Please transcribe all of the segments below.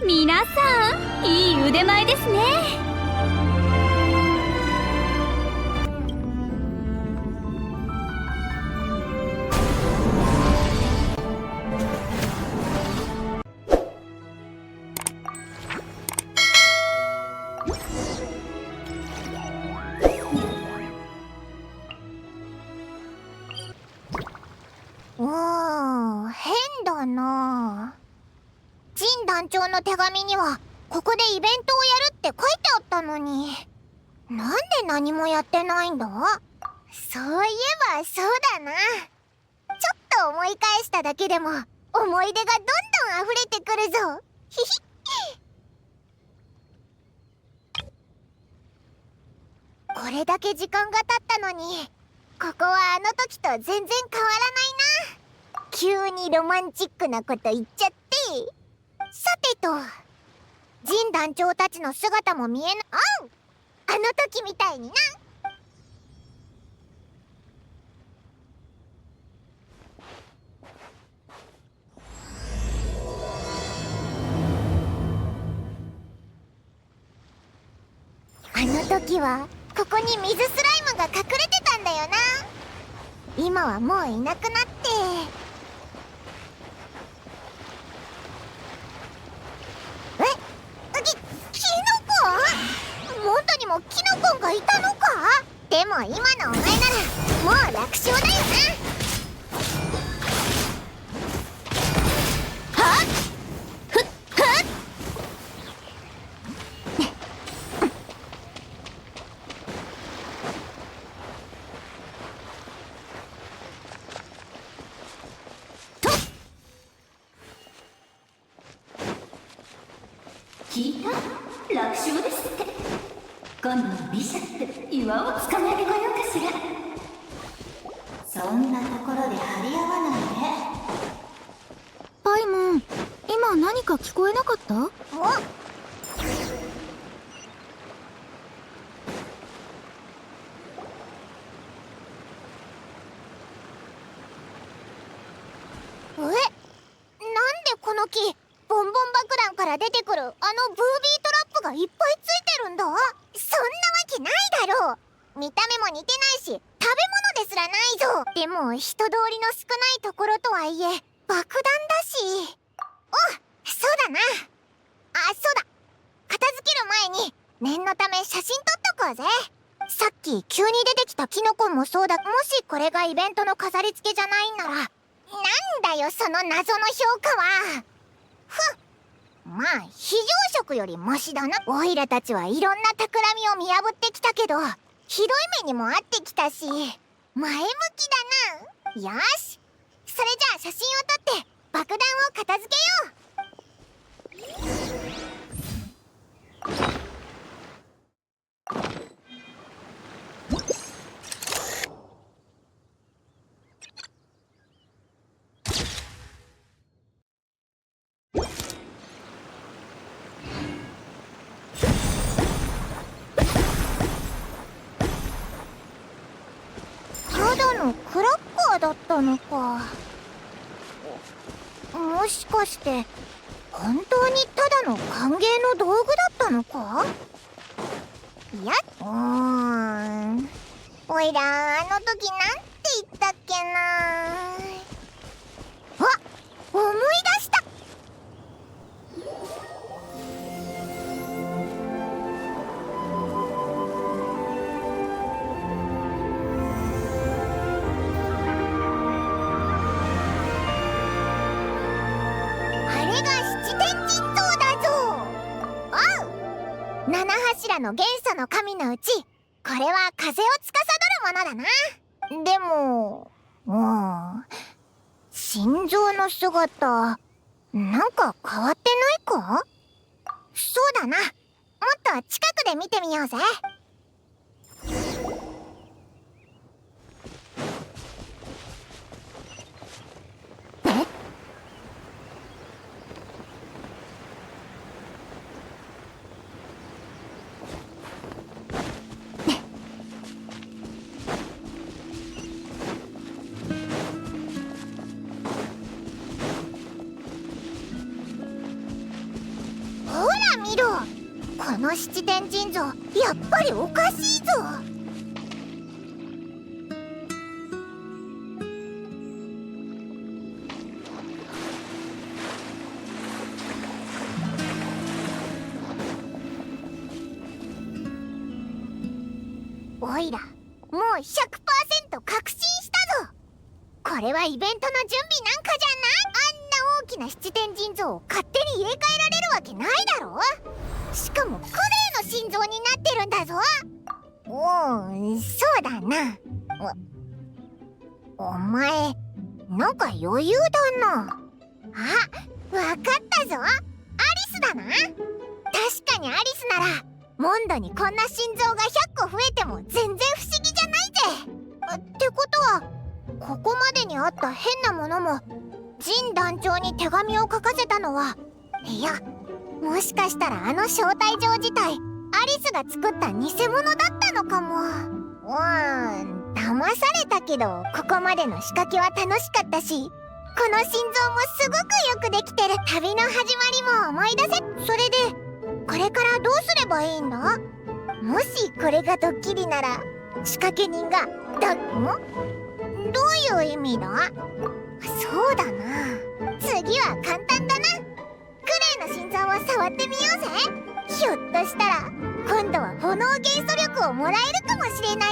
皆さん、いい腕前ですね。変だな。ジン団長の手紙にはここでイベントをやるって書いてあったのに、なんで何もやってないんだ？そういえばそうだな。ちょっと思い返しただけでも思い出がどんどん溢れてくるぞ。ひひこれだけ時間が経ったのに、ここはあの時と全然変わらないな。急にロマンチックなこと言っちゃって。さてと、ジン団長たちの姿も見えない。あの時みたいにな。あの時はここに水スライムが隠れてたんだよな。今はもういなくなって。キノコ？モンタにもキノコンがいたのか？でも今のお前ならもう楽勝だよな。はっふっふっ聞いた？楽勝ですって。今度はビシャって岩を捕まえてこようかしら。そんなところで張り合わないで。パイモン、今何か聞こえなかった？なんでこの木、ボンボン爆弾から出てくるあのブービートラップがいっぱいついてるんだ？そんなわけないだろう。見た目も似てないし、食べ物ですらないぞ。でも人通りの少ないところとはいえ爆弾だし。そうだな。そうだ、片付ける前に念のため写真撮っとこうぜ。さっき急に出てきたキノコもそうだ。もしこれがイベントの飾り付けじゃないんなら、なんだよその謎の評価は。まあ非常食よりマシだな。オイラたちはいろんな企みを見破ってきたけど、ひどい目にも遭ってきたし、前向きだな。よし、それじゃあ写真を撮って爆弾を片付けよう。ただのクラッカーだったのか。もしかして本当にただの歓迎の道具だったのか？いや、おいらあの時なんて言ったっけな。思い出した。あれが七天神像だぞ。七柱の元素の神のうち、これは風を司るものだな。でも心臓の姿、なんか変わってないか？そうだな、もっと近くで見てみようぜ。この七天神像やっぱりおかしいぞ。おいらもう 100% 確信したぞ。これはイベントの準備なんかじゃない。あんな大きな七天神像を勝手に入れ替えられるわけないだろ。しかもクレイの心臓になってるんだぞ。そうだな。お前なんか余裕だな。あ、わかったぞ。アリスだな。確かにアリスならモンドにこんな心臓が100個増えても全然不思議じゃないぜ。ってことはここまでにあった変なものもジン団長に手紙を書かせたのは、いやもしかしたらあの招待状自体アリスが作った偽物だったのかも。騙されたけどここまでの仕掛けは楽しかったし、この心臓もすごくよくできてる。旅の始まりも思い出せ。それでこれからどうすればいいんだ。もしこれがドッキリなら仕掛け人がどういう意味だ。そうだな、次は簡単だな。クレイの心臓を触ってみようぜ。ひょっとしたら今度は炎元素力をもらえるかもしれない。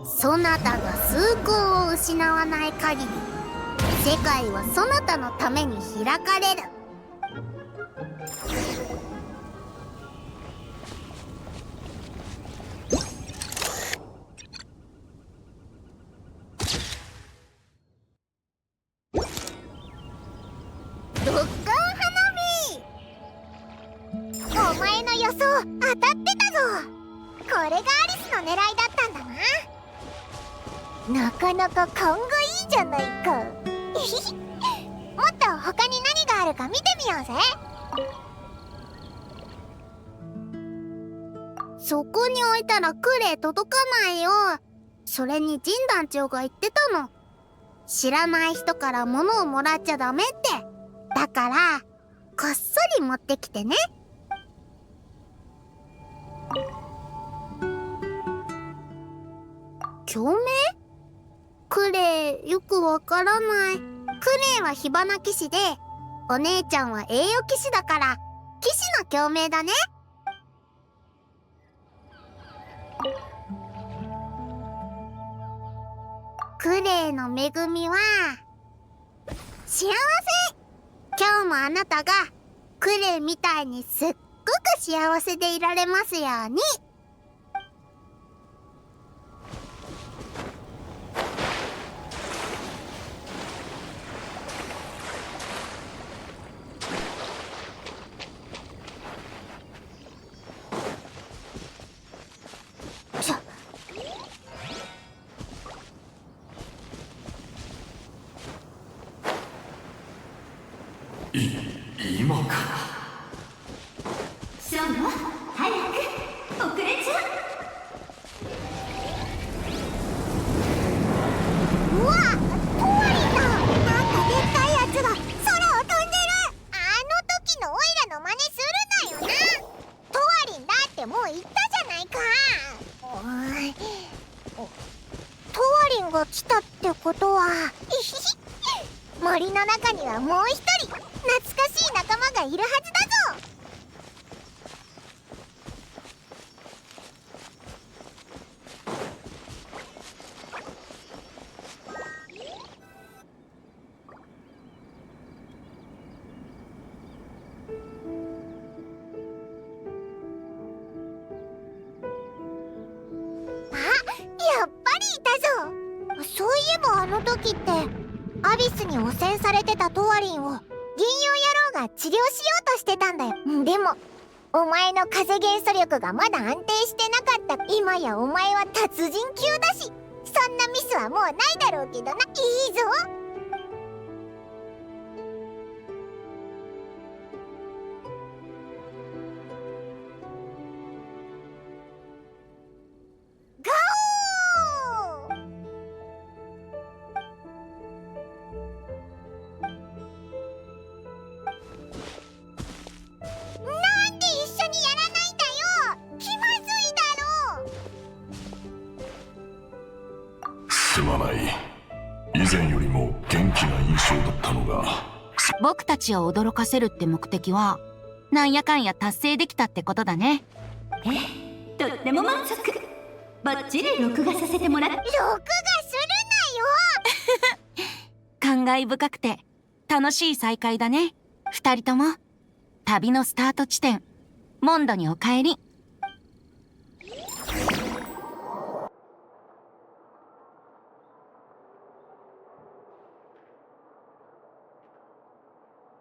そなたが崇高を失わない限り世界はそなたのために開かれる。ドッカン花火。お前の予想当たってたぞ。これがアリスの狙いだったんだな。なかなか勘がいいじゃないか。もっと他に何があるか見てみようぜ。そこに置いたらクレイ届かないよ。それにジン団長が言ってたの。知らない人から物をもらっちゃダメって。だからこっそり持ってきてね。共鳴？クレイよくわからない。クレイは火花騎士でお姉ちゃんは栄誉騎士だから騎士の共鳴だね。クレイの恵みは幸せ。今日もあなたがクレイみたいにすっごく幸せでいられますように。今か。ショーン早く遅れちゃう。うわ、トワリンだ。なんかでっかいやつが空を飛んでる。あの時のオイラの真似するなよな。トワリンだってもう言ったじゃないか。トワリンが来たってことは森の中にはもう一人懐かしい仲間がいるはずだぞ。あ、やっぱりいたぞ。そういえばあの時ってアビスに汚染されてたトワリンを銀融野郎が治療しようとしてたんだよ。でもお前の風元素力がまだ安定してなかった。今やお前は達人級だし、そんなミスはもうないだろうけどな。いいぞ。すまない。以前よりも元気な印象だったのが。僕たちを驚かせるって目的はなんやかんや達成できたってことだね。とっても満足。バッチリ録画させてもらって。録画する感慨深くて楽しい再会だね。二人とも旅のスタート地点モンドにお帰り。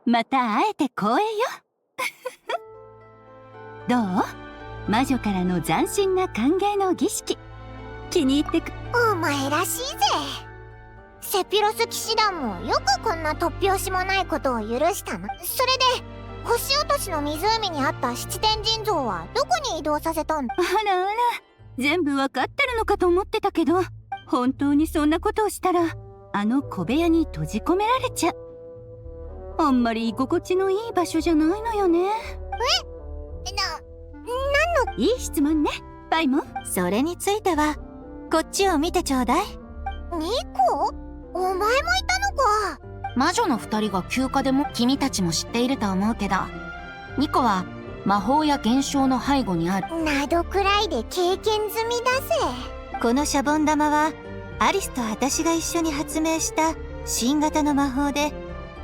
また会えて光栄よ。どう？魔女からの斬新な歓迎の儀式、気に入ってく？よ。お前らしいぜ。セピロス騎士団もよくこんな突拍子もないことを許したな。それで星落としの湖にあった七天神像はどこに移動させたんだ？あらあら、全部わかってるのかと思ってたけど、本当にそんなことをしたらあの小部屋に閉じ込められちゃう。あんまり居心地のいい場所じゃないのよね。いい質問ね、パイモン。それについてはこっちを見てちょうだい。ニコ？お前もいたのか。魔女の二人が休暇でも君たちも知っていると思うけど、ニコは魔法や現象の背後にあるなどくらいで経験済みだぜ。このシャボン玉はアリスと私が一緒に発明した新型の魔法で、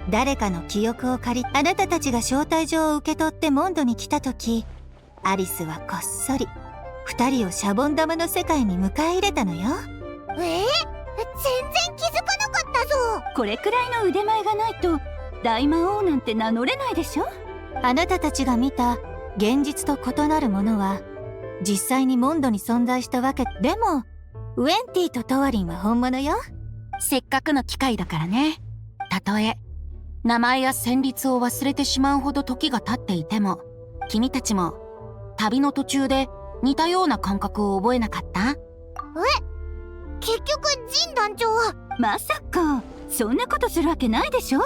誰かの記憶を借り、あなたたちが招待状を受け取ってモンドに来た時、アリスはこっそり二人をシャボン玉の世界に迎え入れたのよ。全然気づかなかったぞ。これくらいの腕前がないと大魔王なんて名乗れないでしょ。あなたたちが見た現実と異なるものは実際にモンドに存在したわけでも、ウェンティとトワリンは本物よ。せっかくの機会だからね。たとえ名前や旋律を忘れてしまうほど時が経っていても、君たちも旅の途中で似たような感覚を覚えなかった？結局ジン団長は。まさかそんなことするわけないでしょ。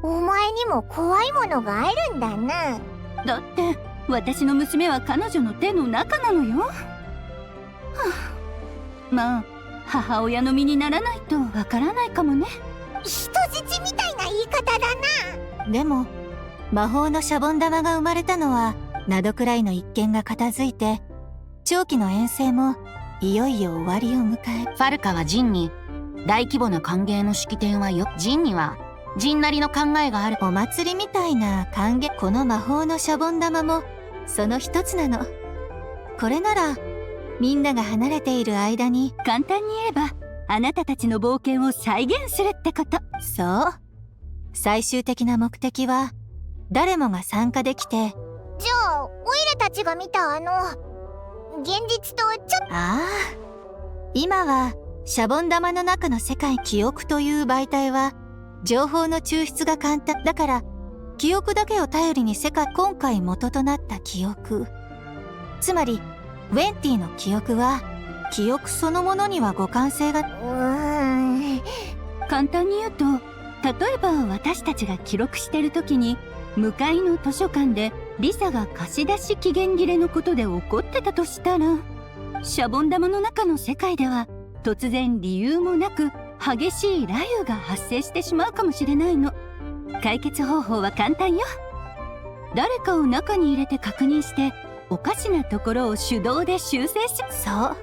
お前にも怖いものがあるんだな。だって私の娘は彼女の手の中なのよ。はあ、まあ母親の身にならないとわからないかもね。人質みたいな言い方だな。でも魔法のシャボン玉が生まれたのはなどくらいの一件が片付いて、長期の遠征もいよいよ終わりを迎え。ファルカはジンに大規模な歓迎の式典はよ。ジンにはジンなりの考えがある。お祭りみたいな歓迎。この魔法のシャボン玉もその一つなの。これならみんなが離れている間に、簡単に言えばあなたたちの冒険を再現するってこと。そう。最終的な目的は誰もが参加できて。じゃあオイラたちが見た現実とちょっと。ああ、今はシャボン玉の中の世界。記憶という媒体は情報の抽出が簡単だから、記憶だけを頼りに今回元となった記憶、つまりウェンティの記憶は記憶そのものには互換性が。簡単に言うと、例えば私たちが記録してる時に向かいの図書館でリサが貸し出し期限切れのことで怒ってたとしたら、シャボン玉の中の世界では突然理由もなく激しい雷雨が発生してしまうかもしれないの。解決方法は簡単よ。誰かを中に入れて確認して、おかしなところを手動で修正し。そう。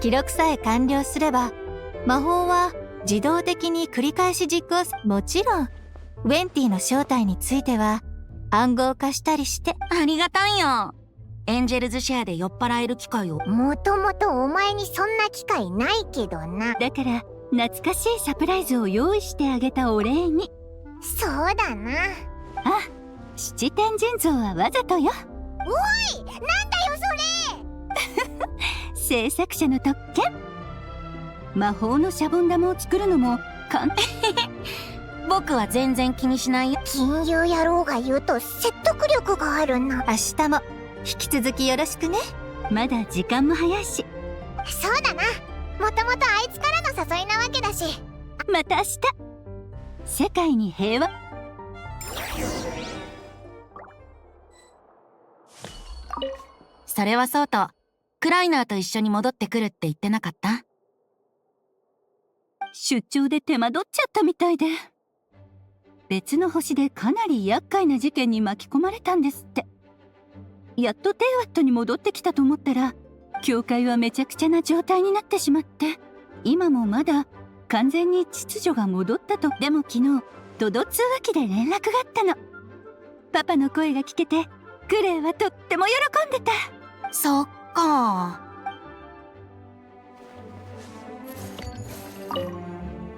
記録さえ完了すれば魔法は自動的に繰り返し実行す。もちろんウェンティの正体については暗号化したりして。ありがたいよ。エンジェルズシェアで酔っ払える機会を。もともとお前にそんな機会ないけどな。だから懐かしいサプライズを用意してあげたお礼に。そうだな。あ、七天神像はわざとよ。おい、なんだよそれ。制作者の特権。魔法のシャボン玉を作るのも簡単。僕は全然気にしないよ。金融野郎が言うと説得力があるな。明日も引き続きよろしくね。まだ時間も早いし。そうだな。もともとあいつからの誘いなわけだし。また明日。世界に平和。それはそうと、クライナーと一緒に戻ってくるって言ってなかった？出張で手間取っちゃったみたいで、別の星でかなり厄介な事件に巻き込まれたんですって。やっとテイワットに戻ってきたと思ったら、教会はめちゃくちゃな状態になってしまって、今もまだ完全に秩序が戻ったと。でも昨日トド通話機で連絡があったの。パパの声が聞けて、クレイはとっても喜んでた。そっか。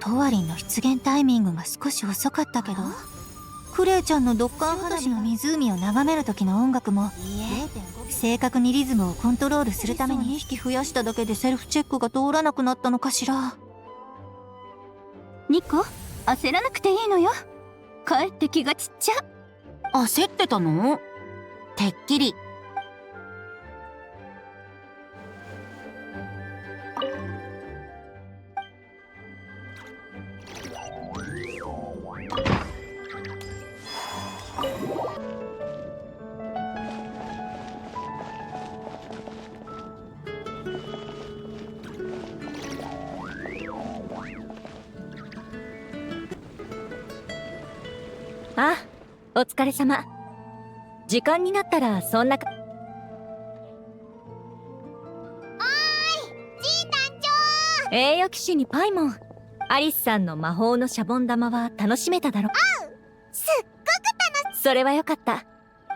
トワリンの出現タイミングが少し遅かったけど、クレイちゃんのドッカン話の湖を眺める時の音楽も正確にリズムをコントロールするために2匹増やしただけでセルフチェックが通らなくなったのかしら。ニコ、焦らなくていいのよ。かえって気がちっちゃ。焦ってたの？てっきり。あ、お疲れ様。時間になったらそんなか。ジン団長。栄誉騎士にパイモン。アリスさんの魔法のシャボン玉は楽しめただろ？すっごく楽し。それはよかった。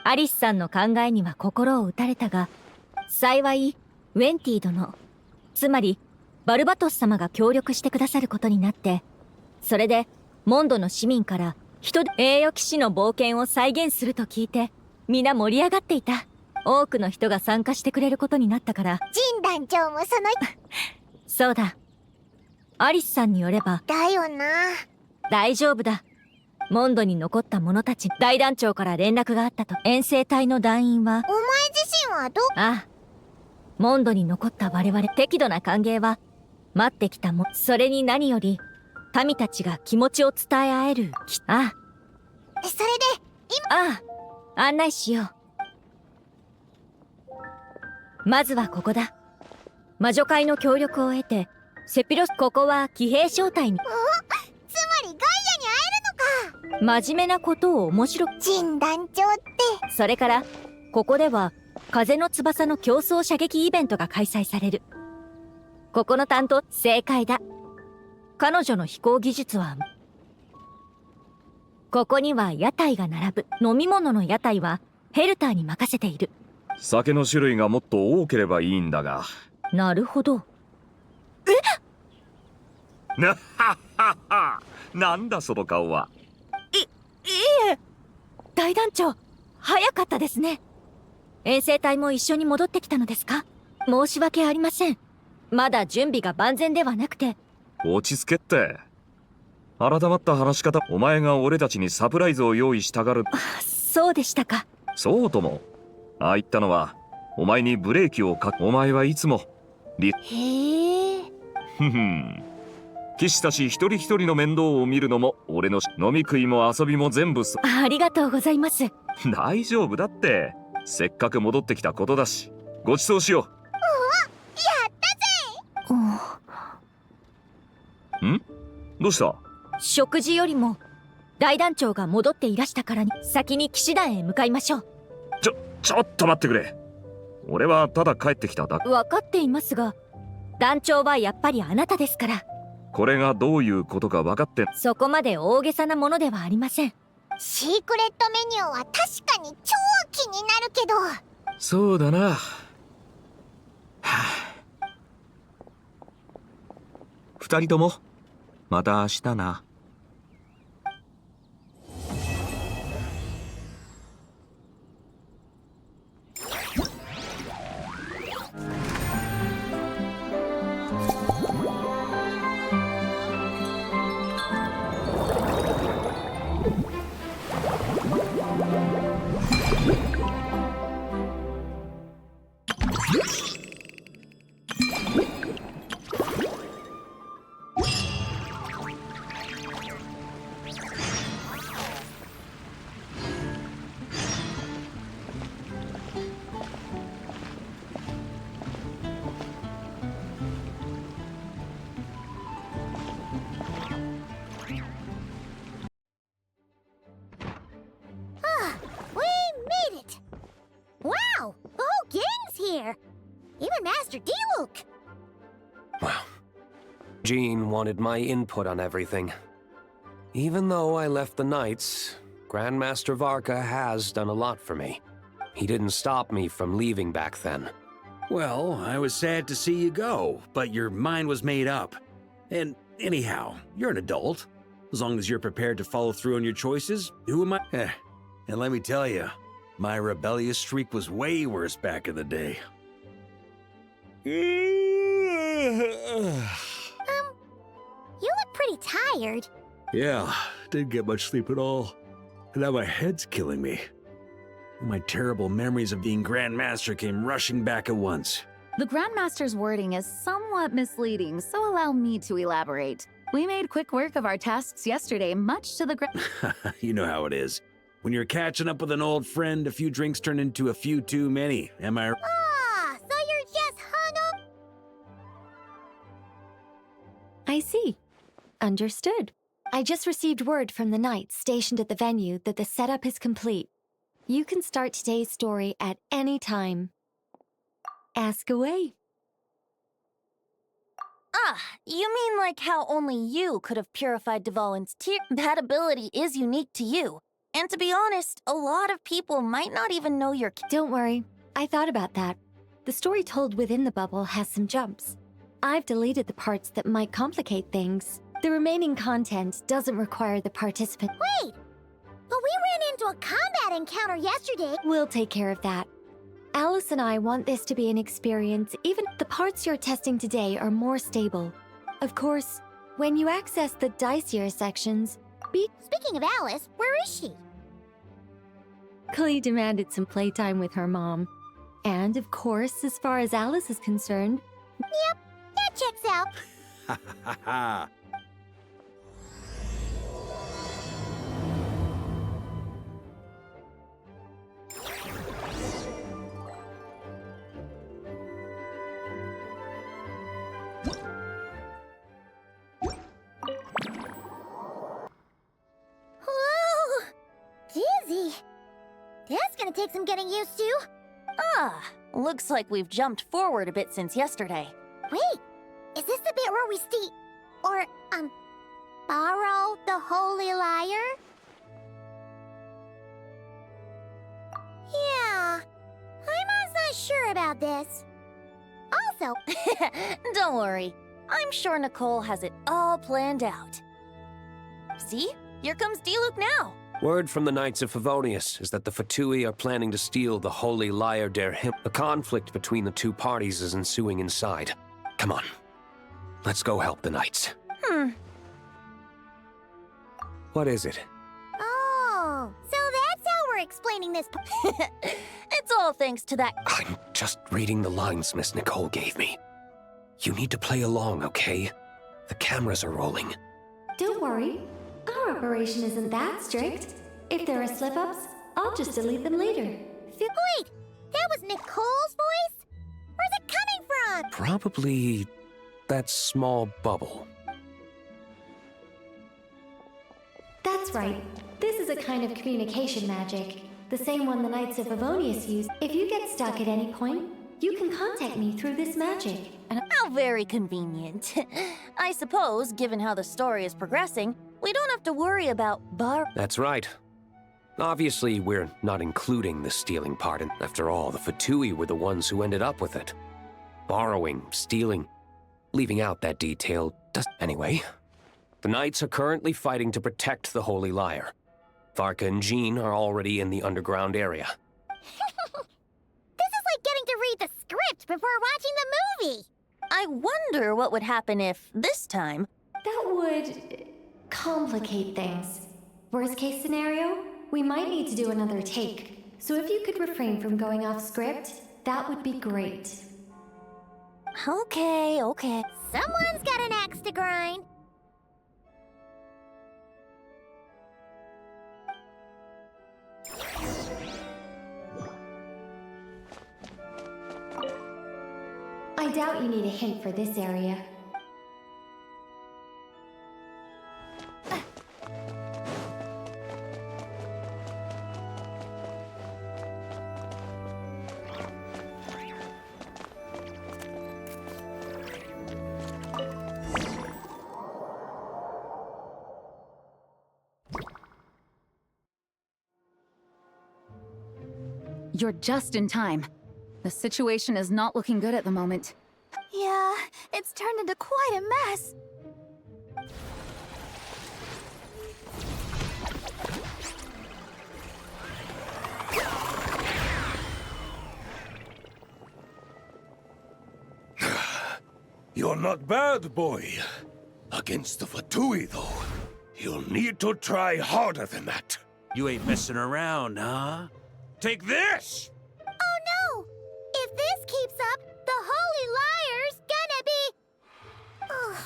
アリスさんの考えには心を打たれたが、幸いウェンティ殿、つまりバルバトス様が協力してくださることになって、それでモンドの市民から栄誉騎士の冒険を再現すると聞いて、皆盛り上がっていた。多くの人が参加してくれることになったから。ジン団長もそのそうだ。アリスさんによればだよな。大丈夫だ。モンドに残った者たち、大団長から連絡があったと。遠征隊の団員は、お前自身はど。ああ、モンドに残った我々、適度な歓迎は待ってきたも。それに何より民たちが気持ちを伝え合える。ああ、それでああ、案内しよう。まずはここだ。魔女会の協力を得てセピロス、ここは騎兵招待に。つまりガイアに会えるのか。真面目なことを面白く。ジン団長って。それからここでは風の翼の競争射撃イベントが開催される。ここの担当。正解だ。彼女の飛行技術は。ここには屋台が並ぶ。飲み物の屋台はヘルターに任せている。酒の種類がもっと多ければいいんだが。なるほど。なははは。なんだその顔は。いいえ、大団長早かったですね。遠征隊も一緒に戻ってきたのですか？申し訳ありません。まだ準備が万全ではなくて。落ち着けって。改まった話し方。お前が俺たちにサプライズを用意したがる。そうでしたか。そうとも。ああ言ったのはお前にブレーキをか。お前はいつもへえ。ふふん。騎士たち一人一人の面倒を見るのも俺の。飲み食いも遊びも全部ありがとうございます。大丈夫だって。せっかく戻ってきたことだし、ご馳走しよう。ん？どうした？食事よりも大団長が戻っていらしたからに先に騎士団へ向かいましょう。ちょっと待ってくれ。俺はただ帰ってきただけ。分かっていますが、団長はやっぱりあなたですから。これがどういうことか分かって。そこまで大げさなものではありません。シークレットメニューは確かに超気になるけど。そうだな。はあ、2人ともまた明日な。here. Even Master Diluc. Well, Jean wanted my input on everything. Even though I left the Knights, Grandmaster Varka has done a lot for me. He didn't stop me from leaving back then. Well, I was sad to see you go, but your mind was made up. And anyhow, you're an adult. As long as you're prepared to follow through on your choices, who am I? And let me tell you, my rebellious streak was way worse back in the day. You look pretty tired. Yeah, didn't get much sleep at all. And now my head's killing me. My terrible memories of being Grandmaster came rushing back at once. The Grandmaster's wording is somewhat misleading, so allow me to elaborate. We made quick work of our tasks yesterday, much to the You know how it is. When you're catching up with an old friend, a few drinks turn into a few too many, am I? Ah, so you're just hung up. I see. Understood. I just received word from the Knights stationed at the venue that the setup is complete. You can start today's story at any time. Ask away. Ah, you mean like how only you could have purified Dvalin's tear? That ability is unique to you. And to be honest, a lot of people might not even know your... Don't worry. I thought about that. The story told within the bubble has some jumps. I've deleted the parts that might complicate things. The remaining content doesn't require the participant... Wait! But we ran into a combat encounter yesterday. We'll take care of that. Alice and I want this to be an experience. Even the parts you're testing today are more stable. Of course, when you access the dicier sections... Speaking of Alice, where is she? Clee demanded some playtime with her mom. And of course, as far as Alice is concerned... Yep, that checks out. Ha ha ha! Dizzy. That's gonna take some getting used to. Ah, looks like we've jumped forward a bit since yesterday. Wait, is this the bit where we borrow the Holy Lyre? Yeah, I'm not sure about this. Also... Don't worry. I'm sure Nicole has it all planned out. See? Here comes Diluc now. Word from the Knights of Favonius is that the Fatui are planning to steal the Holy Lyre der Himmel. A conflict between the two parties is ensuing inside. Come on. Let's go help the Knights. What is it? Oh, so that's how we're explaining this. It's all thanks to that... I'm just reading the lines Miss Nicole gave me. You need to play along, okay? The cameras are rolling. Don't worry. Our operation isn't that strict. If there are slip-ups, I'll just delete them later. Wait, that was Nicole's voice? Where's it coming from? Probably that small bubble. That's right. This is a kind of communication magic. The same one the Knights of Favonius use. If you get stuck at any point, you can contact me through this magic. How very convenient. I suppose, given how the story is progressing, we don't have to worry about That's right. Obviously, we're not including the stealing part. After all, the Fatui were the ones who ended up with it. Borrowing, stealing, leaving out that detail Anyway, the Knights are currently fighting to protect the Holy Lyre. Varka and Jean are already in the underground area. This is like getting to read the script before watching the movie. I wonder what would happen if, this time... That would... complicate things. Worst case scenario, we might need to do another take. So if you could refrain from going off script, that would be great. Okay. Someone's got an axe to grind. I doubt you need a hint for this area. You're just in time. The situation is not looking good at the moment. Yeah, it's turned into quite a mess. You're not bad, boy. Against the Fatui, though, you'll need to try harder than that. You ain't messing around, huh? Take this! Oh no! If this keeps up, the Holy Liar's gonna be... Oh,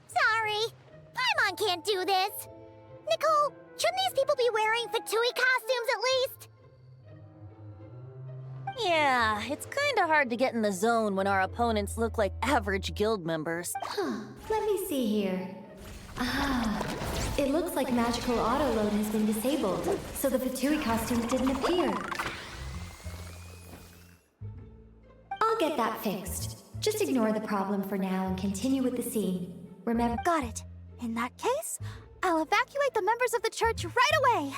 sorry. Paimon can't do this. Nicole, shouldn't these people be wearing Fatui costumes at least? Yeah, it's kinda hard to get in the zone when our opponents look like average guild members. Let me see here. It looks like magical autoload has been disabled, so the Fatui costumes didn't appear. I'll get that fixed. Just ignore the problem for now and continue with the scene. Remember— Got it. In that case, I'll evacuate the members of the church right away.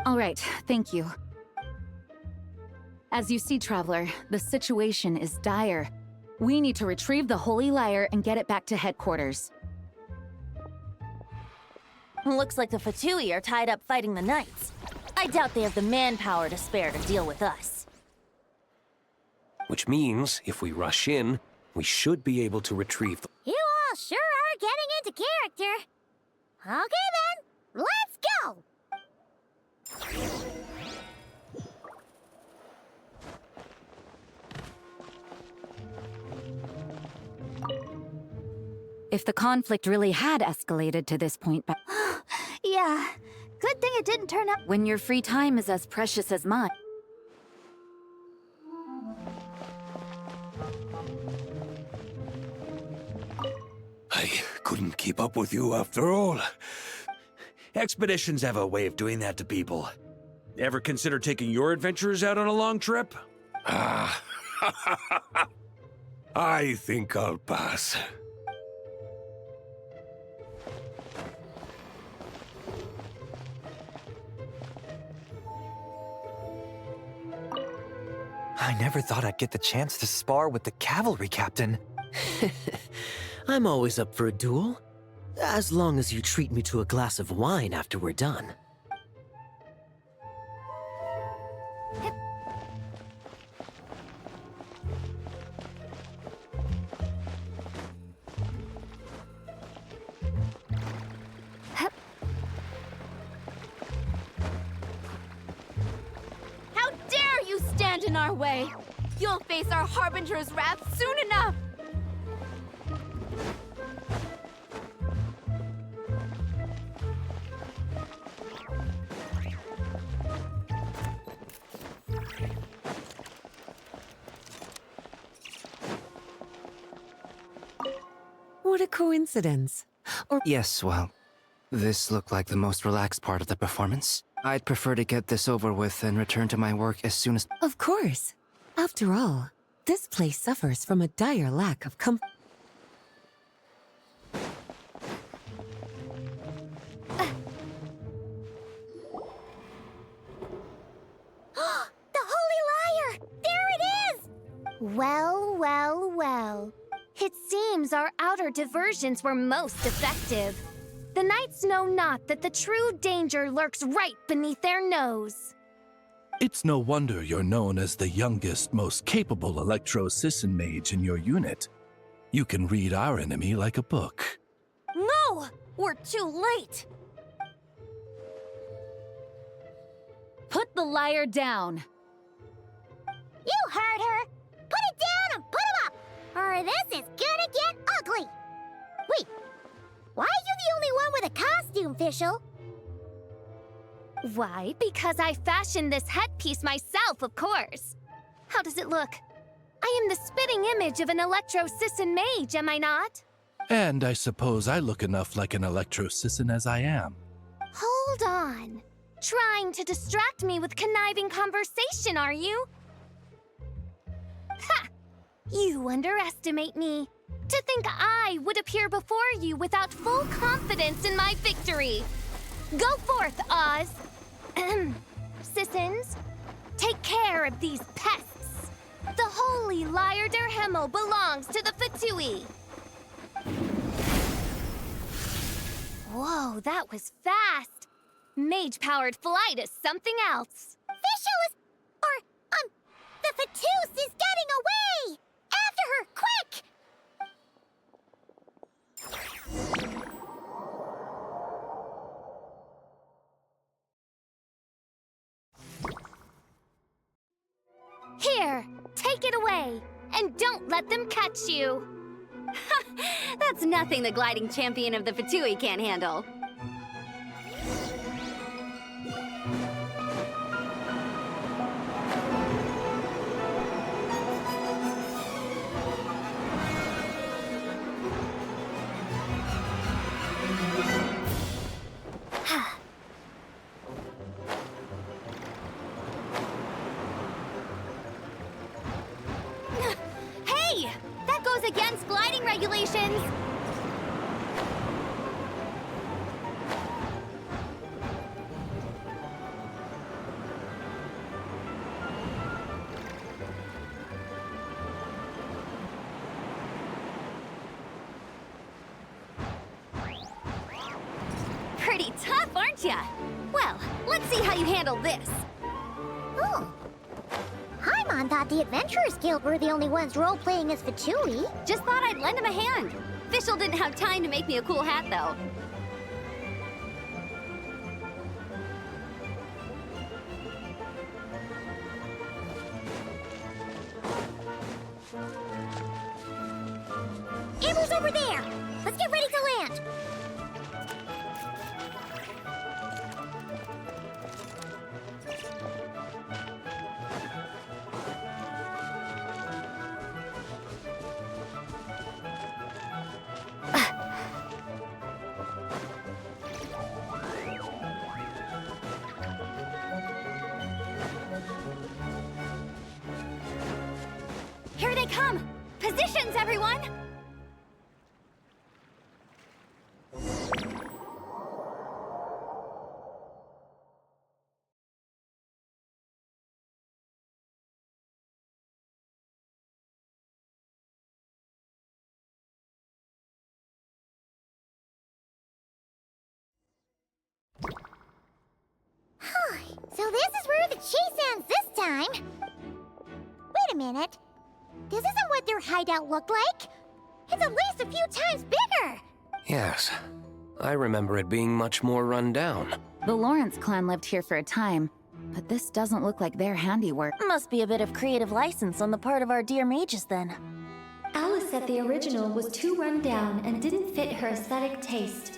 All right, thank you. As you see, Traveler, the situation is dire. We need to retrieve the Holy Lyre and get it back to headquarters. Looks like the Fatui are tied up fighting the Knights. I doubt they have the manpower to spare to deal with us. Which means, if we rush in, we should be able to retrieve the— You all sure are getting into character. Okay then, let's go! If the conflict really had escalated to this point, but Yeah, good thing it didn't turn out. when your free time is as precious as mine. I couldn't keep up with you after all. Expeditions have a way of doing that to people. Ever consider taking your adventurers out on a long trip? Ah, I think I'll pass. I never thought I'd get the chance to spar with the cavalry captain. I'm always up for a duel. As long as you treat me to a glass of wine after we're done. How dare you stand in our way! You'll face our Harbinger's wrath soon enough! What a coincidence. Yes, well, this looked like the most relaxed part of the performance. I'd prefer to get this over with and return to my work as soon as— Of course. After all, this place suffers from a dire lack of comfort. The Holy Lyre! There it is! Well, well, well. It seems our outer diversions were most effective. The knights know not that the true danger lurks right beneath their nose. It's no wonder you're known as the youngest, most capable electro-CİNH mage in your unit. You can read our enemy like a book. No! We're too late! Put the lyre down. You heard her! Put it down and put him up! Or this is gonna get ugly! Wait, why are you the only one with a costume, Fischl? Why? Because I fashioned this headpiece myself, of course. How does it look? I am the spitting image of an electro-CİNH mage, am I not? And I suppose I look enough like an electro-CİNH as I am. Hold on. Trying to distract me with conniving conversation, are you? Ha! You underestimate me. To think I would appear before you without full confidence in my victory. Go forth, Oz. CİNHs. Take care. care of these pests. The holy lyre der Himmel belongs to the Fatui. Whoa, that was fast. Mage-powered flight is something else. The Fatus is getting away! After her, quick! Here, take it away, and don't let them catch you. That's nothing the gliding champion of the Fatui can't handle. Hey! That goes against gliding regulations! Pretty tough, aren't ya? Well, let's see how you handle this. Oh. Paimon thought the Adventurers Guild were the only ones role-playing as Fatui. Just thought I'd lend him a hand. Fischl didn't have time to make me a cool hat, though. Abel's over there! Let's get ready to land! Here they come! Positions, everyone! So this is where the chase ends this time. Wait a minute. This isn't what their hideout looked like. It's at least a few times bigger. Yes. I remember it being much more run down. The Lawrence clan lived here for a time, but this doesn't look like their handiwork. Must be a bit of creative license on the part of our dear mages then. Alice said the original was too run down and didn't fit her aesthetic taste.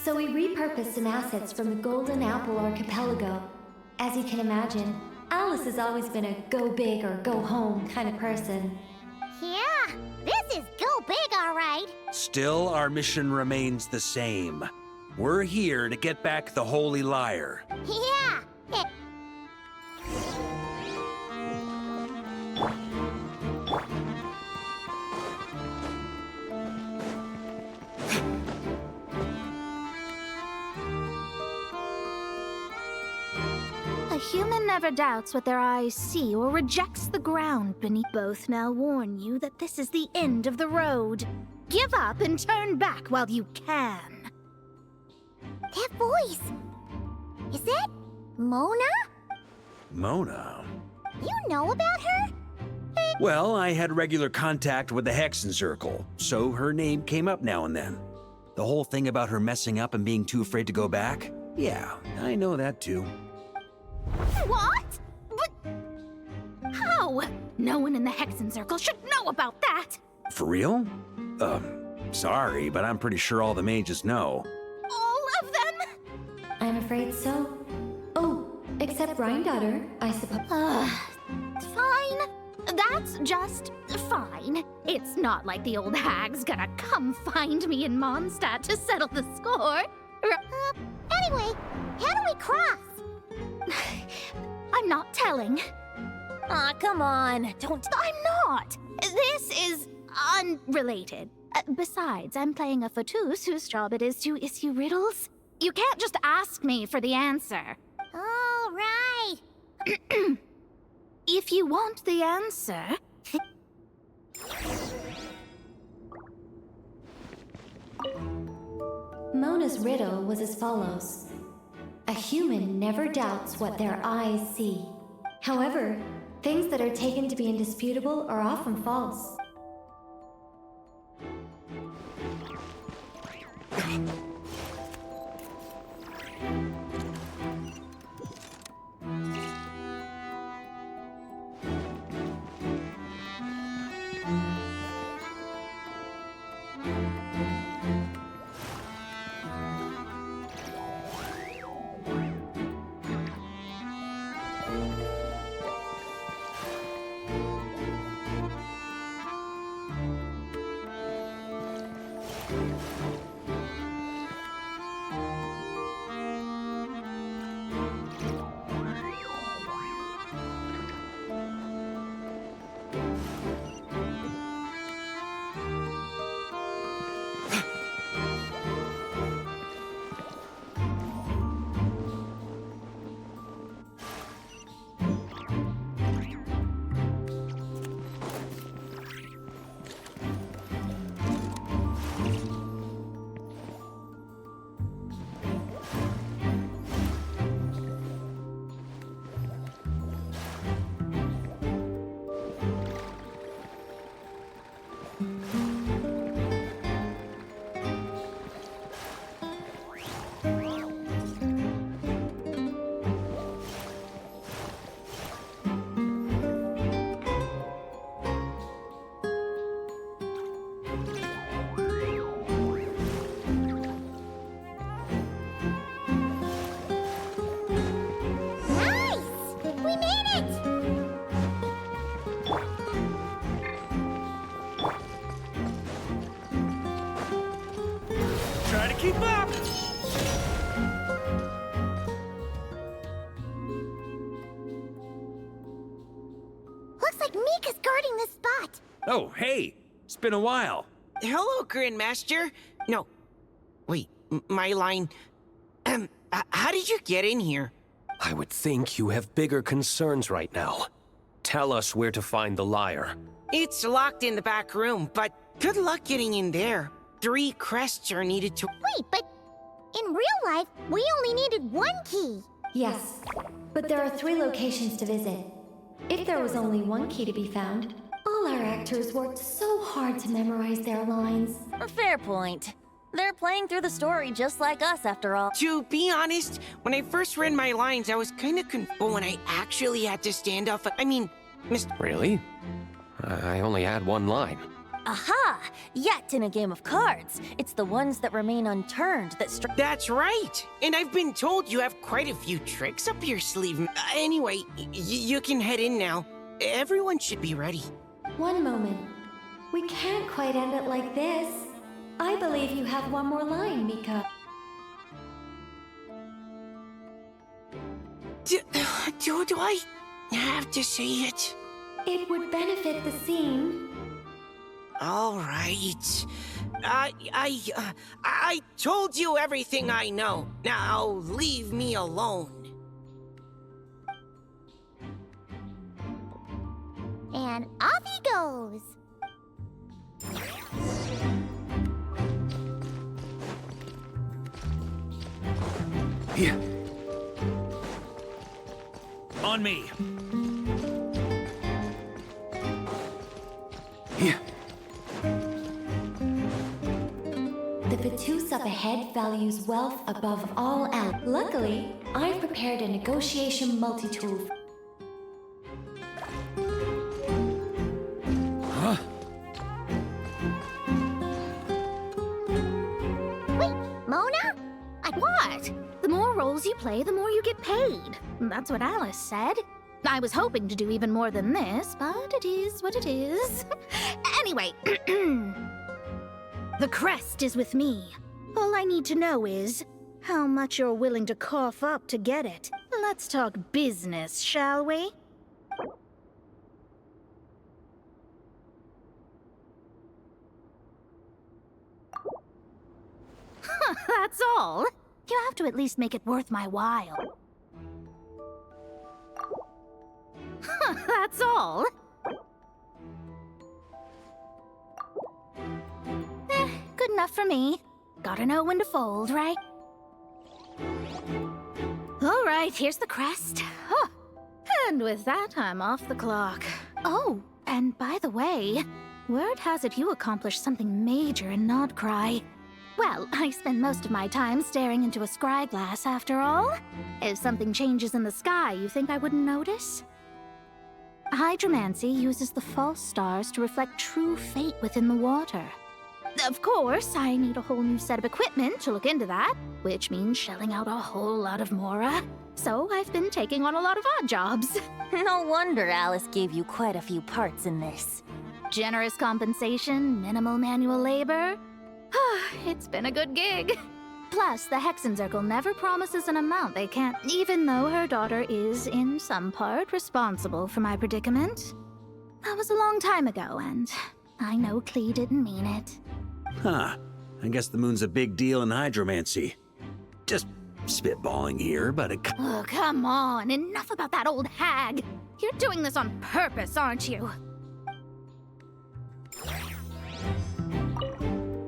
So we repurposed some assets from the Golden Apple Archipelago. As you can imagine, Alice has always been a go big or go home kind of person. Yeah, this is go big, all right. Still, our mission remains the same. We're here to get back the Holy Lyre. Yeah. A human never doubts what their eyes see or rejects the ground beneath. Both now warn you that this is the end of the road. Give up and turn back while you can. That voice. Is that Mona? Mona? You know about her? Well, I had regular contact with the Hexen Circle, so her name came up now and then. The whole thing about her messing up and being too afraid to go back? Yeah, I know that too. What? But how? No one in the Hexen Circle should know about that. For real? Sorry, but I'm pretty sure all the mages know. All of them? I'm afraid so. Oh, except Granddaughter, I suppose. Fine. That's just fine. It's not like the old hag's gonna come find me in Mondstadt to settle the score. Anyway, how do we cross? I'm not telling. Aw, come on. Don't. I'm not. This is unrelated. Besides, I'm playing a Fatus whose job it is to issue riddles. You can't just ask me for the answer. All right. If you want the answer... Mona's riddle was as follows. A human never doubts what their eyes see. However, things that are taken to be indisputable are often false. Keep up! Looks like Mika's guarding this spot. Oh, hey! It's been a while. Hello, Grandmaster. No. Wait, my line... how did you get in here? I would think you have bigger concerns right now. Tell us where to find the lyre. It's locked in the back room, but good luck getting in there. 3 crests are needed to... Wait, but in real life, we only needed 1 key. Yes, but there are 3 locations to visit. If there was only 1 key to be found, all our actors worked so hard to memorize their lines. Fair point. They're playing through the story just like us, after all. To be honest, when I first read my lines, I was kind of confused. But when I actually had to stand up, Mr. Really? I only had 1 line. Aha! Yet in a game of cards, it's the ones that remain unturned that strike. That's right! And I've been told you have quite a few tricks up your sleeve. Anyway, you can head in now. Everyone should be ready. One moment. We can't quite end it like this. I believe you have 1 more line, Mika. Do I have to say it? It would benefit the scene. All right. I told you everything I know. Now leave me alone. And off he goes. Yeah. On me. Yeah. The Vatus up ahead values wealth above all else. Luckily, I've prepared a negotiation multi-tool. Huh? Wait, Mona? What? The more roles you play, the more you get paid. That's what Alice said. I was hoping to do even more than this, but it is what it is. Anyway, the crest is with me. All I need to know is how much you're willing to cough up to get it. Let's talk business, shall we? That's all. You have to at least make it worth my while. That's all. Good enough for me. Gotta know when to fold, right? All right, here's the crest. Huh. And with that, I'm off the clock. Oh, and by the way, word has it you accomplished something major in Nodcry. Well, I spend most of my time staring into a scry glass, after all. If something changes in the sky, you think I wouldn't notice? Hydromancy uses the false stars to reflect true fate within the water. Of course, I need a whole new set of equipment to look into that, which means shelling out a whole lot of mora. So I've been taking on a lot of odd jobs. No wonder Alice gave you quite a few parts in this. Generous compensation, minimal manual labor. It's been a good gig. Plus, the Hexen Circle never promises an amount they can't, even though her daughter is, in some part, responsible for my predicament. That was a long time ago, and I know Klee didn't mean it. Huh. I guess the moon's a big deal in hydromancy. Just spitballing here, but it... Oh, come on. Enough about that old hag. You're doing this on purpose, aren't you?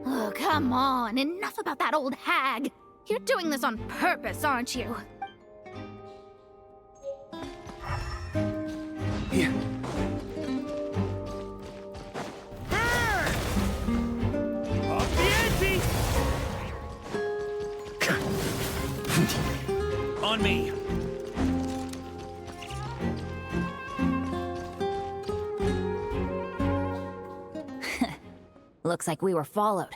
Oh, come on. Enough about that old hag. You're doing this on purpose, aren't you? Yeah. On me. Looks like we were followed.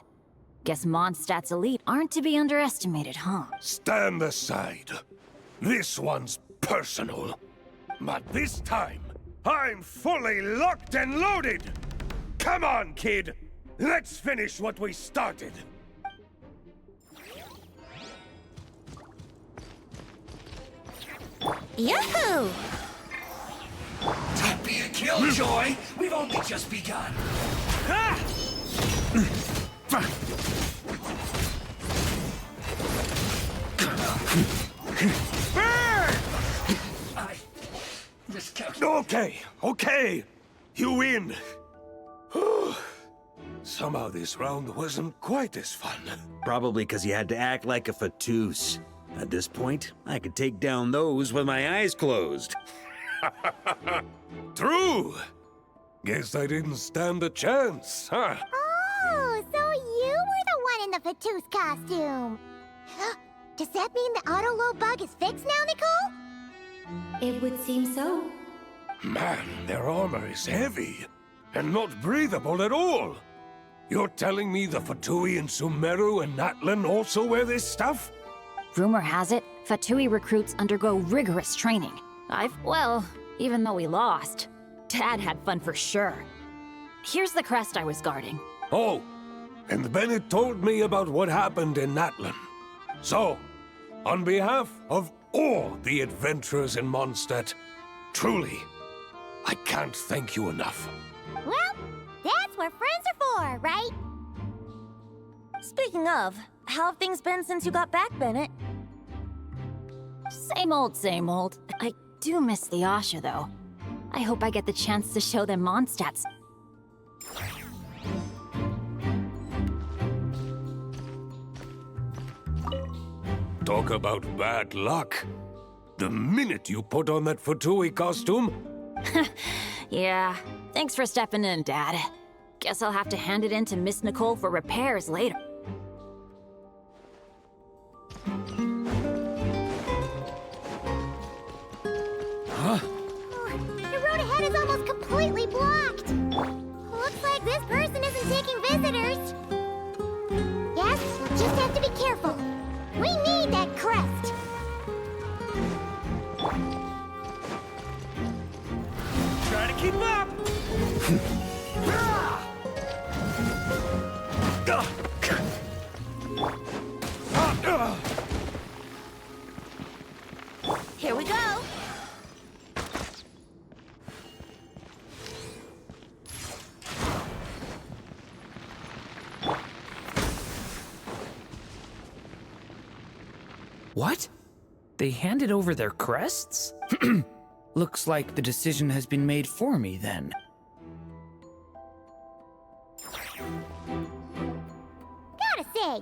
Guess Mondstadt's elite aren't to be underestimated, huh? Stand aside. This one's personal. But this time, I'm fully locked and loaded! Come on, kid! Let's finish what we started! Yahoo! Don't be a killjoy! We've only just begun. Ah! Okay. You win. Somehow this round wasn't quite as fun. Probably because you had to act like a fatus. At this point, I could take down those with my eyes closed. True. Guess I didn't stand a chance, huh? Oh, so you were the one in the fatus costume. Does that mean the auto-low bug is fixed now, Nicole? It would seem so. Man, their armor is heavy and not breathable at all. You're telling me the Fatui in Sumeru and Natlan also wear this stuff? Rumor has it, Fatui recruits undergo rigorous training. Well, even though we lost, Dad had fun for sure. Here's the crest I was guarding. Oh, and Bennett told me about what happened in Natlan. So, on behalf of all the adventurers in Mondstadt, truly, I can't thank you enough. Well, that's what friends are for, right? Speaking of, how have things been since you got back, Bennett? Same old, same old. I do miss the Asha, though. I hope I get the chance to show them Mondstadt's. Talk about bad luck. The minute you put on that Fatui costume... Yeah, thanks for stepping in, Dad. Guess I'll have to hand it in to Miss Nicole for repairs later. Huh? The road ahead is almost completely blocked. Looks like this person isn't taking visitors. Yes, we'll just have to be careful. We need that crest. Try to keep up! Here we go! What? They handed over their crests? Looks like the decision has been made for me then. Gotta say,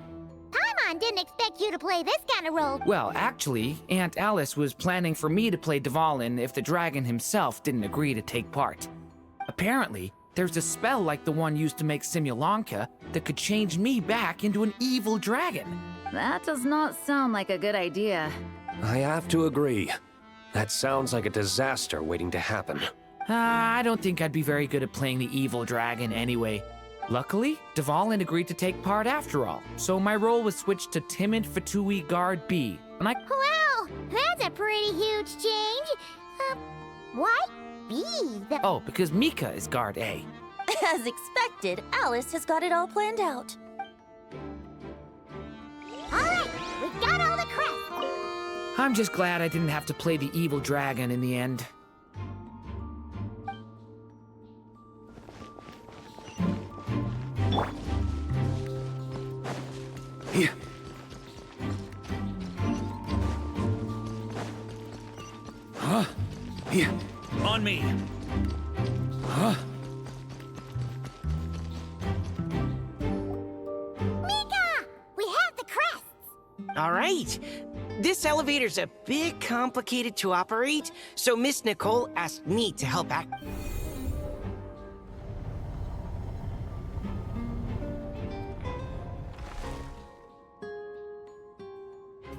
Paimon didn't expect you to play this kind of role. Well, actually, Aunt Alice was planning for me to play Dvalin if the dragon himself didn't agree to take part. Apparently, there's a spell like the one used to make Simulanka that could change me back into an evil dragon. That does not sound like a good idea. I have to agree. That sounds like a disaster waiting to happen. I don't think I'd be very good at playing the evil dragon anyway. Luckily, Dvalin agreed to take part after all, so my role was switched to timid Fatui Guard B, and I— Wow, that's a pretty huge change. Why B? Oh, because Mika is Guard A. As expected, Alice has got it all planned out. Alright, we've got all the crests. I'm just glad I didn't have to play the evil dragon in the end. Here. Huh? Here. On me. Huh? Mika! We have the crests! All right. This elevator's a bit complicated to operate, so Miss Nicole asked me to help act.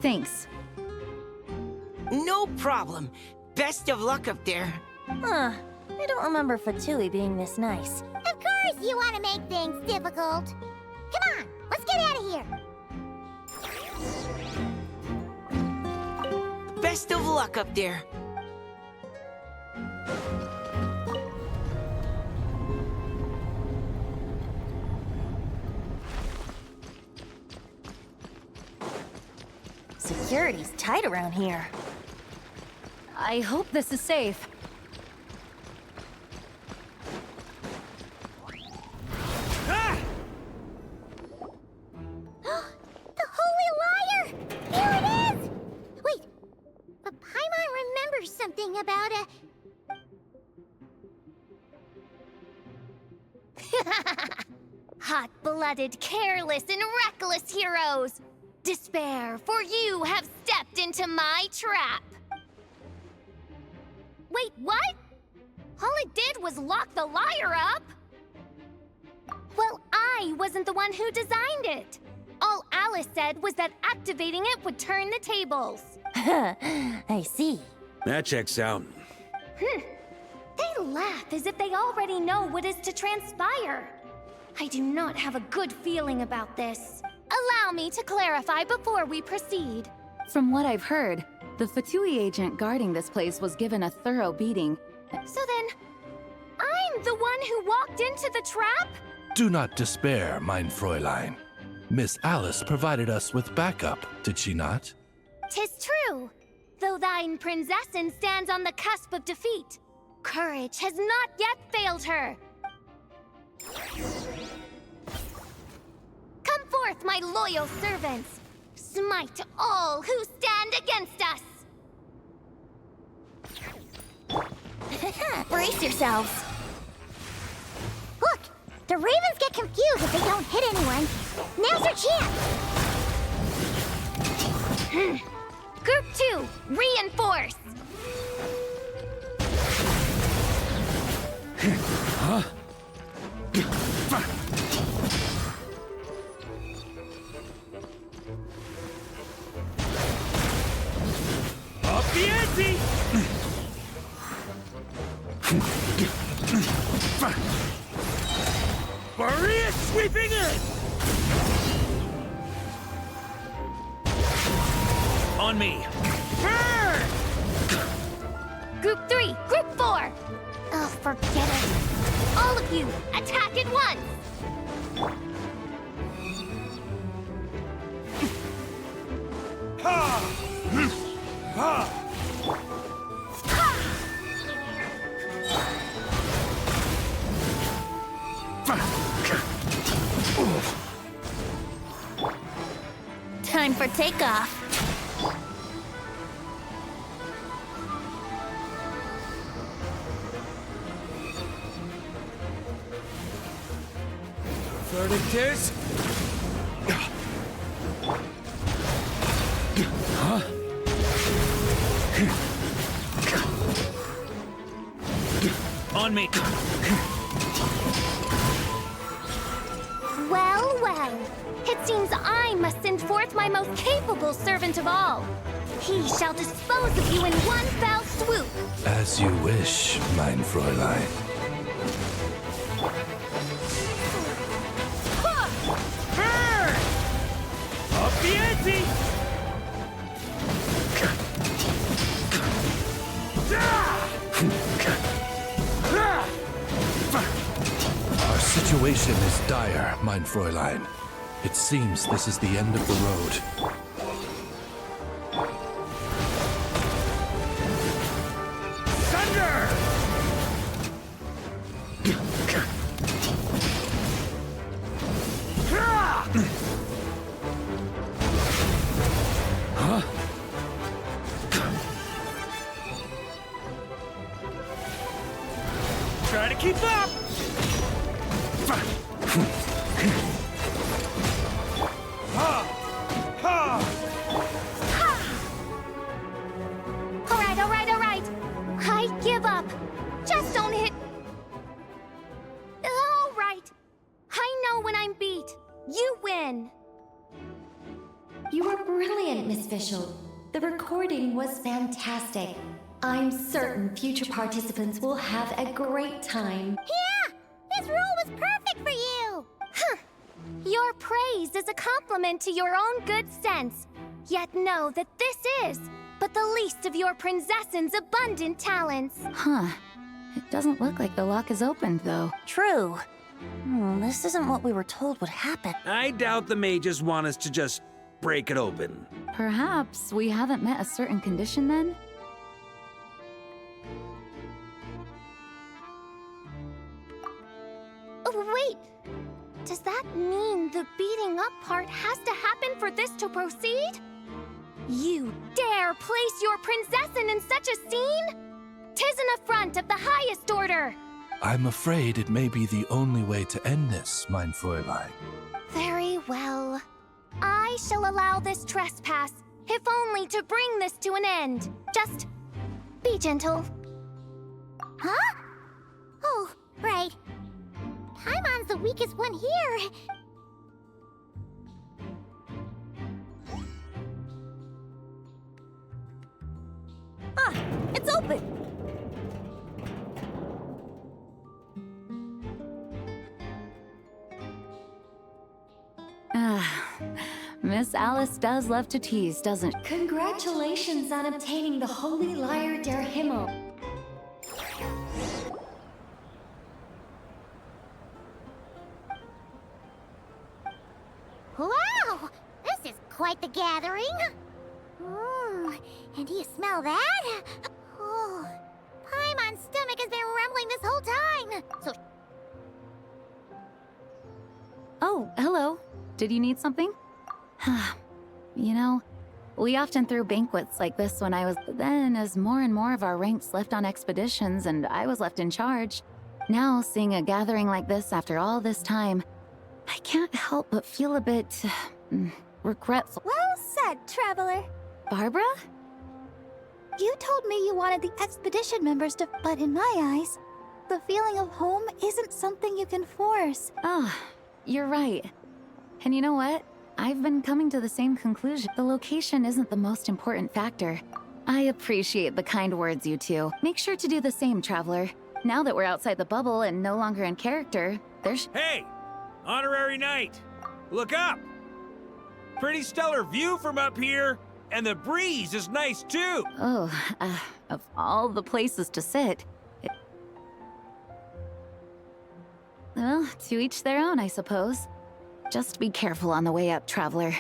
Thanks. No problem. Best of luck up there. Huh. I don't remember Fatui being this nice. Of course you want to make things difficult. Come on, let's get out of here. Best of luck up there. Security's tight around here. I hope this is safe. Ah! The Holy Liar! Here it is! Wait, but Paimon remembers something about a... Hot-blooded, careless, and reckless heroes! Despair, for you have stepped into my trap! Wait, what? All it did was lock the liar up? Well, I wasn't the one who designed it. All Alice said was that activating it would turn the tables. I see. That checks out. They laugh as if they already know what is to transpire. I do not have a good feeling about this. Allow me to clarify before we proceed. From what I've heard, the Fatui agent guarding this place was given a thorough beating. So then, I'm the one who walked into the trap? Do not despair, mein Fräulein. Miss Alice provided us with backup, did she not? 'Tis true. Though thine Prinzessin stands on the cusp of defeat, courage has not yet failed her. Come forth, my loyal servants. Smite all who stand against us. Brace yourselves. Look, the Ravens get confused if they don't hit anyone. Now's their chance. Group 2, reinforce. Huh? Up the ante! Maria sweeping in! On me! Group 3, Group 4. Oh, forget it. All of you, attack at once. Ha! Ha! Time for takeoff. Verdict is... Huh? On me! Well, well. It seems I must send forth my most capable servant of all. He shall dispose of you in one fell swoop. As you wish, mein Fräulein. Up the ante! Our situation is dire, mein Fräulein. It seems this is the end of the road. Thunder! Huh? Try to keep up! All right. I give up. Just don't hit. All right. I know when I'm beat. You win. You were brilliant, Miss Fischl. The recording was fantastic. I'm certain future participants will have a great time. Yeah! This rule was perfect for you! Huh. Your praise is a compliment to your own good sense. Yet know that this is but the least of your princess's abundant talents. Huh. It doesn't look like the lock is opened, though. True. This isn't what we were told would happen. I doubt the mages want us to just break it open. Perhaps we haven't met a certain condition, then? Oh, wait! Does that mean the beating up part has to happen for this to proceed? You dare place your princessin in such a scene? 'Tis an affront of the highest order! I'm afraid it may be the only way to end this, mein Fräulein. Very well. I shall allow this trespass, if only to bring this to an end. Just be gentle. Huh? Oh, right. Paimon's the weakest one here. Ah, it's open! Miss Alice does love to tease, doesn't she? Congratulations on obtaining the Holy Lyre der Himmel. Wow! This is quite the gathering. And do you smell that? Oh, Paimon's stomach has been rumbling this whole time. So, Oh, hello. Did you need something? You know, we often threw banquets like this when I was... Then, as more and more of our ranks left on expeditions and I was left in charge, now seeing a gathering like this after all this time, I can't help but feel a bit... regretful. Well said, Traveler. Barbara? You told me you wanted the expedition members to... But in my eyes, the feeling of home isn't something you can force. Oh, you're right. And you know what? I've been coming to the same conclusion. The location isn't the most important factor. I appreciate the kind words, you two. Make sure to do the same, Traveler. Now that we're outside the bubble and no longer in character, there's... Hey! Honorary Knight! Look up! Pretty stellar view from up here, and the breeze is nice too! Oh, of all the places to sit... Well, to each their own, I suppose. Just be careful on the way up, Traveler.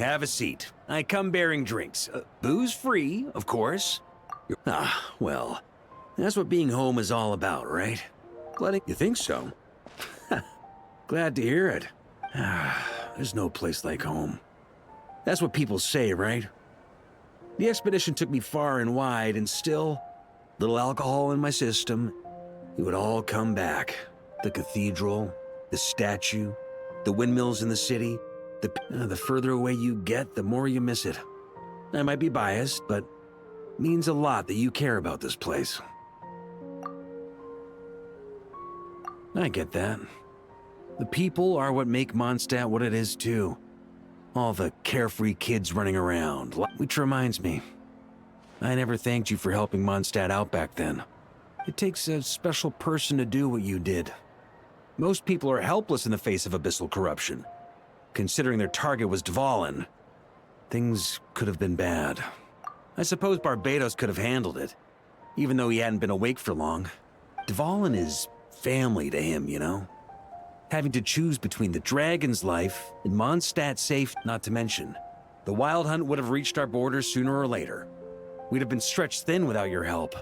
Have a seat. I come bearing drinks. Booze free, of course. Well, that's what being home is all about, right? You think so? Glad to hear it. There's no place like home. That's what people say, right? The expedition took me far and wide, and still, little alcohol in my system, it would all come back. The cathedral, the statue, the windmills in the city. The further away you get, the more you miss it. I might be biased, but it means a lot that you care about this place. I get that. The people are what make Mondstadt what it is, too. All the carefree kids running around. Which reminds me, I never thanked you for helping Mondstadt out back then. It takes a special person to do what you did. Most people are helpless in the face of abyssal corruption. Considering their target was DVALIN, things could have been bad. I suppose Barbados could have handled it, even though he hadn't been awake for long. DVALIN is family to him, you know? Having to choose between the dragon's life and Mondstadt's safe, not to mention, the wild hunt would have reached our borders sooner or later. We'd have been stretched thin without your help.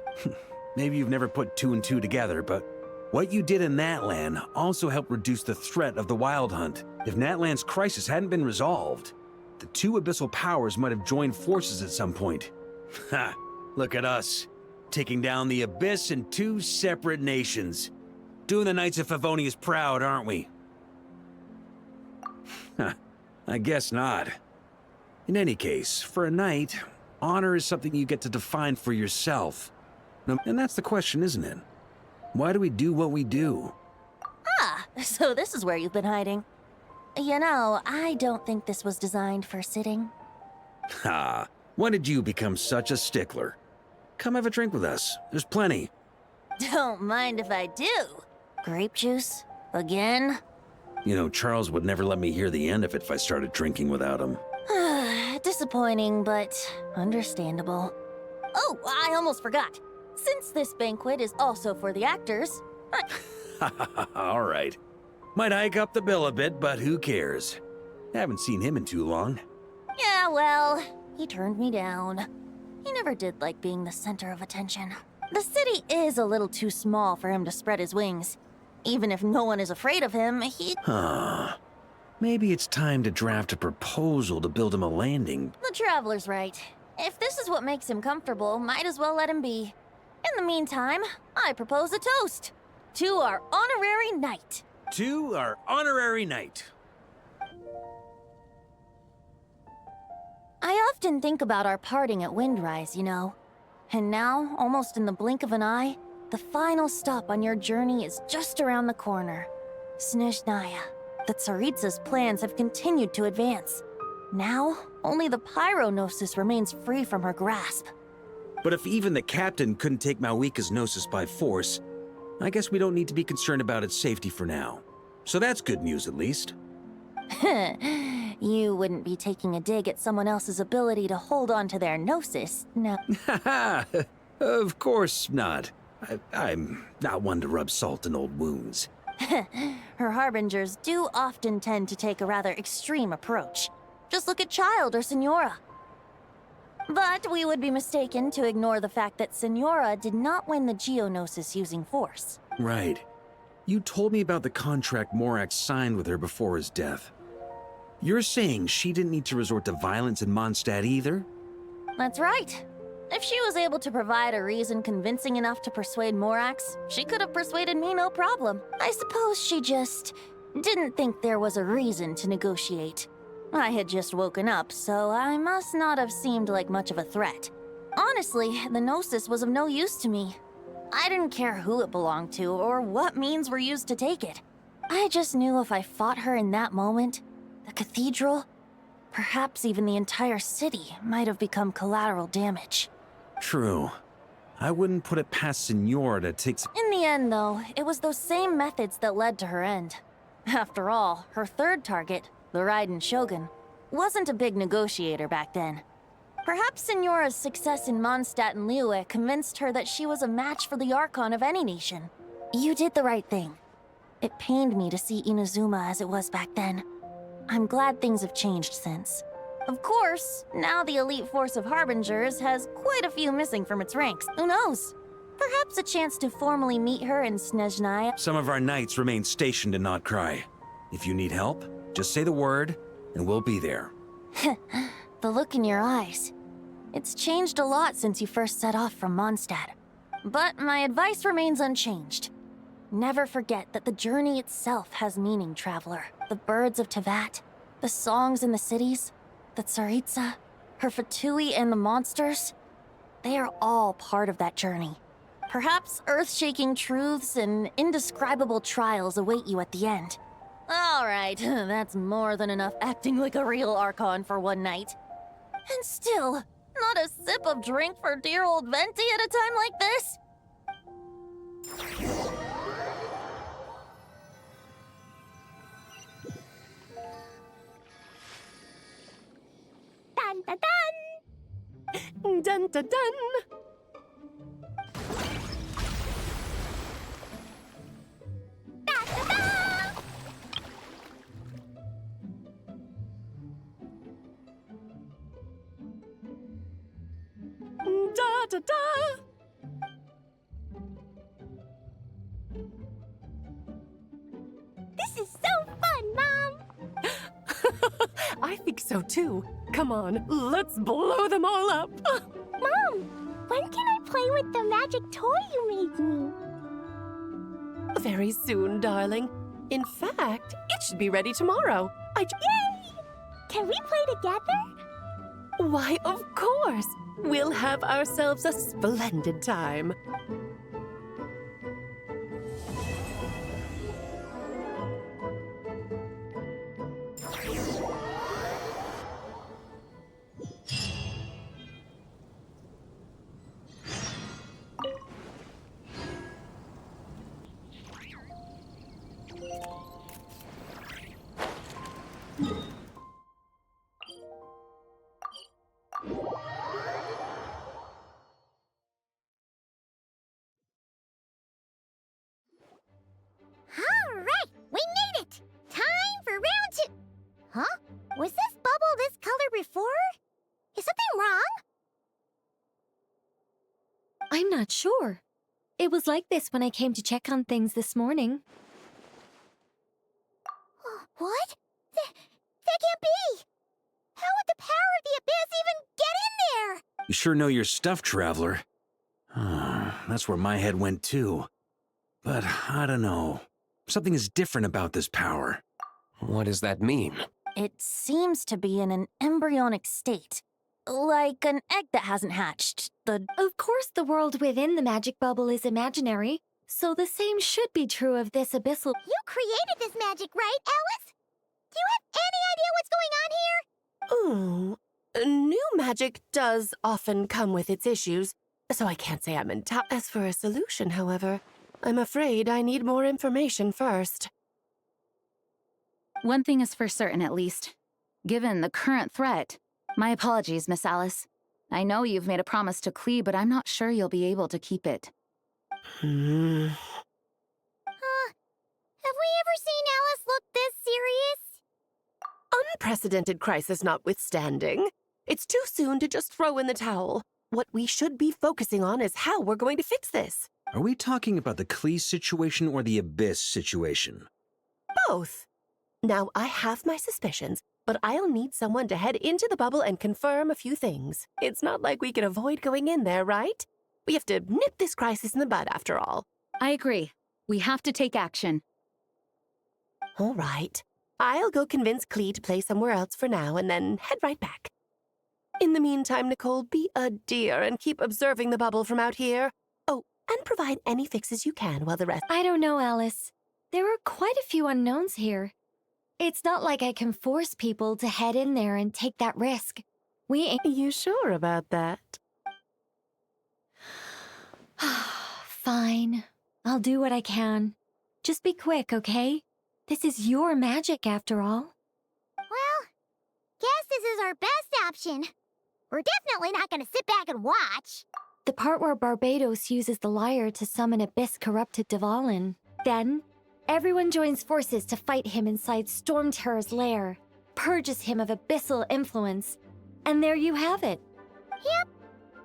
Maybe you've never put two and two together, but what you did in Natlan also helped reduce the threat of the wild hunt. If Natlan's crisis hadn't been resolved, the two abyssal powers might have joined forces at some point. Ha! Look at us, taking down the Abyss in two separate nations. Doing the Knights of Favonius proud, aren't we? I guess not. In any case, for a knight, honor is something you get to define for yourself. And that's the question, isn't it? Why do we do what we do? Ah, so this is where you've been hiding. You know, I don't think this was designed for sitting. Ha! When did you become such a stickler? Come have a drink with us. There's plenty. Don't mind if I do. Grape juice? Again? You know, Charles would never let me hear the end of it if I started drinking without him. Disappointing, but understandable. Oh, I almost forgot. Since this banquet is also for the actors, All right. Might hike up the bill a bit, but who cares? Haven't seen him in too long. Yeah, well, he turned me down. He never did like being the center of attention. The city is a little too small for him to spread his wings. Even if no one is afraid of him, Maybe it's time to draft a proposal to build him a landing. The Traveler's right. If this is what makes him comfortable, might as well let him be. In the meantime, I propose a toast. To our honorary knight. To our honorary knight. I often think about our parting at Windrise, you know. And now, almost in the blink of an eye, the final stop on your journey is just around the corner. Snezhnaya. The Tsaritsa's plans have continued to advance. Now, only the Pyro-Gnosis remains free from her grasp. But if even the captain couldn't take Malwika's Gnosis by force, I guess we don't need to be concerned about its safety for now. So that's good news, at least. You wouldn't be taking a dig at someone else's ability to hold on to their Gnosis, no? Of course not. I'm not one to rub salt in old wounds. Her harbingers do often tend to take a rather extreme approach. Just look at Child or Signora. But we would be mistaken to ignore the fact that Signora did not win the Geonosis using force. Right. You told me about the contract Morax signed with her before his death. You're saying she didn't need to resort to violence in Mondstadt either? That's right. If she was able to provide a reason convincing enough to persuade Morax, she could have persuaded me no problem. I suppose she just didn't think there was a reason to negotiate. I had just woken up, so I must not have seemed like much of a threat. Honestly, the Gnosis was of no use to me. I didn't care who it belonged to or what means were used to take it. I just knew if I fought her in that moment, the cathedral, perhaps even the entire city, might have become collateral damage. True. I wouldn't put it past Signora to take In the end, though, it was those same methods that led to her end. After all, her third target, the Raiden Shogun, wasn't a big negotiator back then. Perhaps Signora's success in Mondstadt and LIÏÜ convinced her that she was a match for the Archon of any nation. You did the right thing. It pained me to see Inazuma as it was back then. I'm glad things have changed since. Of course, now the elite force of Harbingers has quite a few missing from its ranks. Who knows? Perhaps a chance to formally meet her in Snezhnaya. Some of our knights remain stationed in Not Cry. If you need help, just say the word, and we'll be there. The look in your eyes. It's changed a lot since you first set off from Mondstadt. But my advice remains unchanged. Never forget that the journey itself has meaning, traveler. The birds of Tevat, the songs in the cities, the Tsaritsa, her Fatui and the monsters, they are all part of that journey. Perhaps earth-shaking truths and indescribable trials await you at the end. All right, that's more than enough acting like a real Archon for one night. And still, not a sip of drink for dear old Venti at a time like this? Dun dun dun! Dun dun dun! Da da da! This is so fun, Mom! I think so too. Come on, let's blow them all up. Mom, when can I play with the magic toy you made me? Very soon, darling. In fact, it should be ready tomorrow. Yay! Can we play together? Why, of course. We'll have ourselves a splendid time. Alright, we made it! Time for round 2! Huh? Was this bubble this color before? Is something wrong? I'm not sure. It was like this when I came to check on things this morning. What? That can't be! How would the power of the abyss even get in there? You sure know your stuff, traveler. That's where my head went too. But I don't know. Something is different about this power. What does that mean? It seems to be in an embryonic state. Like an egg that hasn't hatched. Of course the world within the magic bubble is imaginary, so the same should be true of this abyssal— You created this magic, right, Alice? Do you have any idea what's going on here? New magic does often come with its issues, so I can't say I'm As for a solution, however, I'm afraid I need more information first. One thing is for certain, at least. Given the current threat— My apologies, Miss Alice. I know you've made a promise to Klee, but I'm not sure you'll be able to keep it. Have we ever seen Alice look this serious? Unprecedented crisis notwithstanding, it's too soon to just throw in the towel. What we should be focusing on is how we're going to fix this. Are we talking about the Klee situation or the Abyss situation? Both. Now, I have my suspicions, but I'll need someone to head into the bubble and confirm a few things. It's not like we can avoid going in there, right? We have to nip this crisis in the bud, after all. I agree. We have to take action. All right. I'll go convince Klee to play somewhere else for now and then head right back. In the meantime, Nicole, be a dear and keep observing the bubble from out here. Oh, and provide any fixes you can while the rest— I don't know, Alice. There are quite a few unknowns here. It's not like I can force people to head in there and take that risk. We ain't— You sure about that? Fine. I'll do what I can. Just be quick, okay? This is your magic, after all. Well, guess this is our best option. We're definitely not gonna sit back and watch. The part where Barbados uses the lyre to summon abyss-corrupted DVALN. Then, everyone joins forces to fight him inside Storm Terror's lair. purges him of abyssal influence. And there you have it. Yep,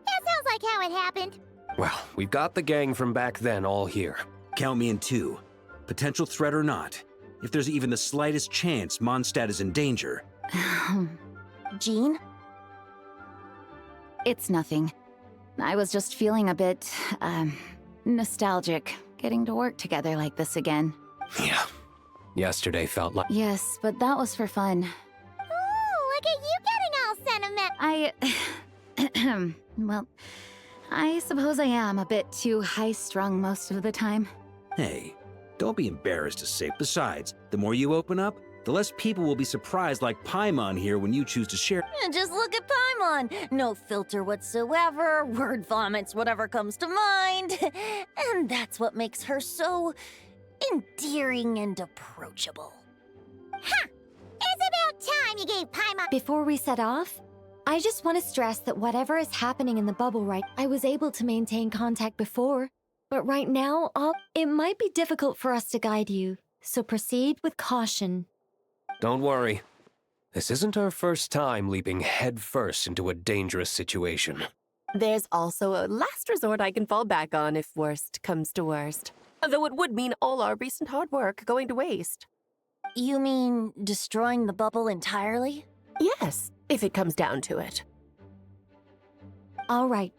that sounds like how it happened. Well, we've got the gang from back then all here. Count me in too. Potential threat or not. If there's even the slightest chance Mondstadt is in danger. Jean? It's nothing. I was just feeling a bit, nostalgic, getting to work together like this again. Yeah. Yesterday felt like... Yes, but that was for fun. Ooh, look at you getting all sentimental. Well, I suppose I am a bit too high-strung most of the time. Hey, don't be embarrassed to say. Besides, the more you open up, the less people will be surprised like Paimon here when you choose to share. And just look at Paimon. No filter whatsoever, word vomits whatever comes to mind. And that's what makes her so endearing and approachable. Ha! It's about time you gave Paimon... Before we set off, I just want to stress that whatever is happening in the bubble I was able to maintain contact before. But right now, it might be difficult for us to guide you. So proceed with caution. Don't worry. This isn't our first time leaping headfirst into a dangerous situation. There's also a last resort I can fall back on if worst comes to worst. Though it would mean all our recent hard work going to waste. You mean destroying the bubble entirely? Yes, if it comes down to it. All right.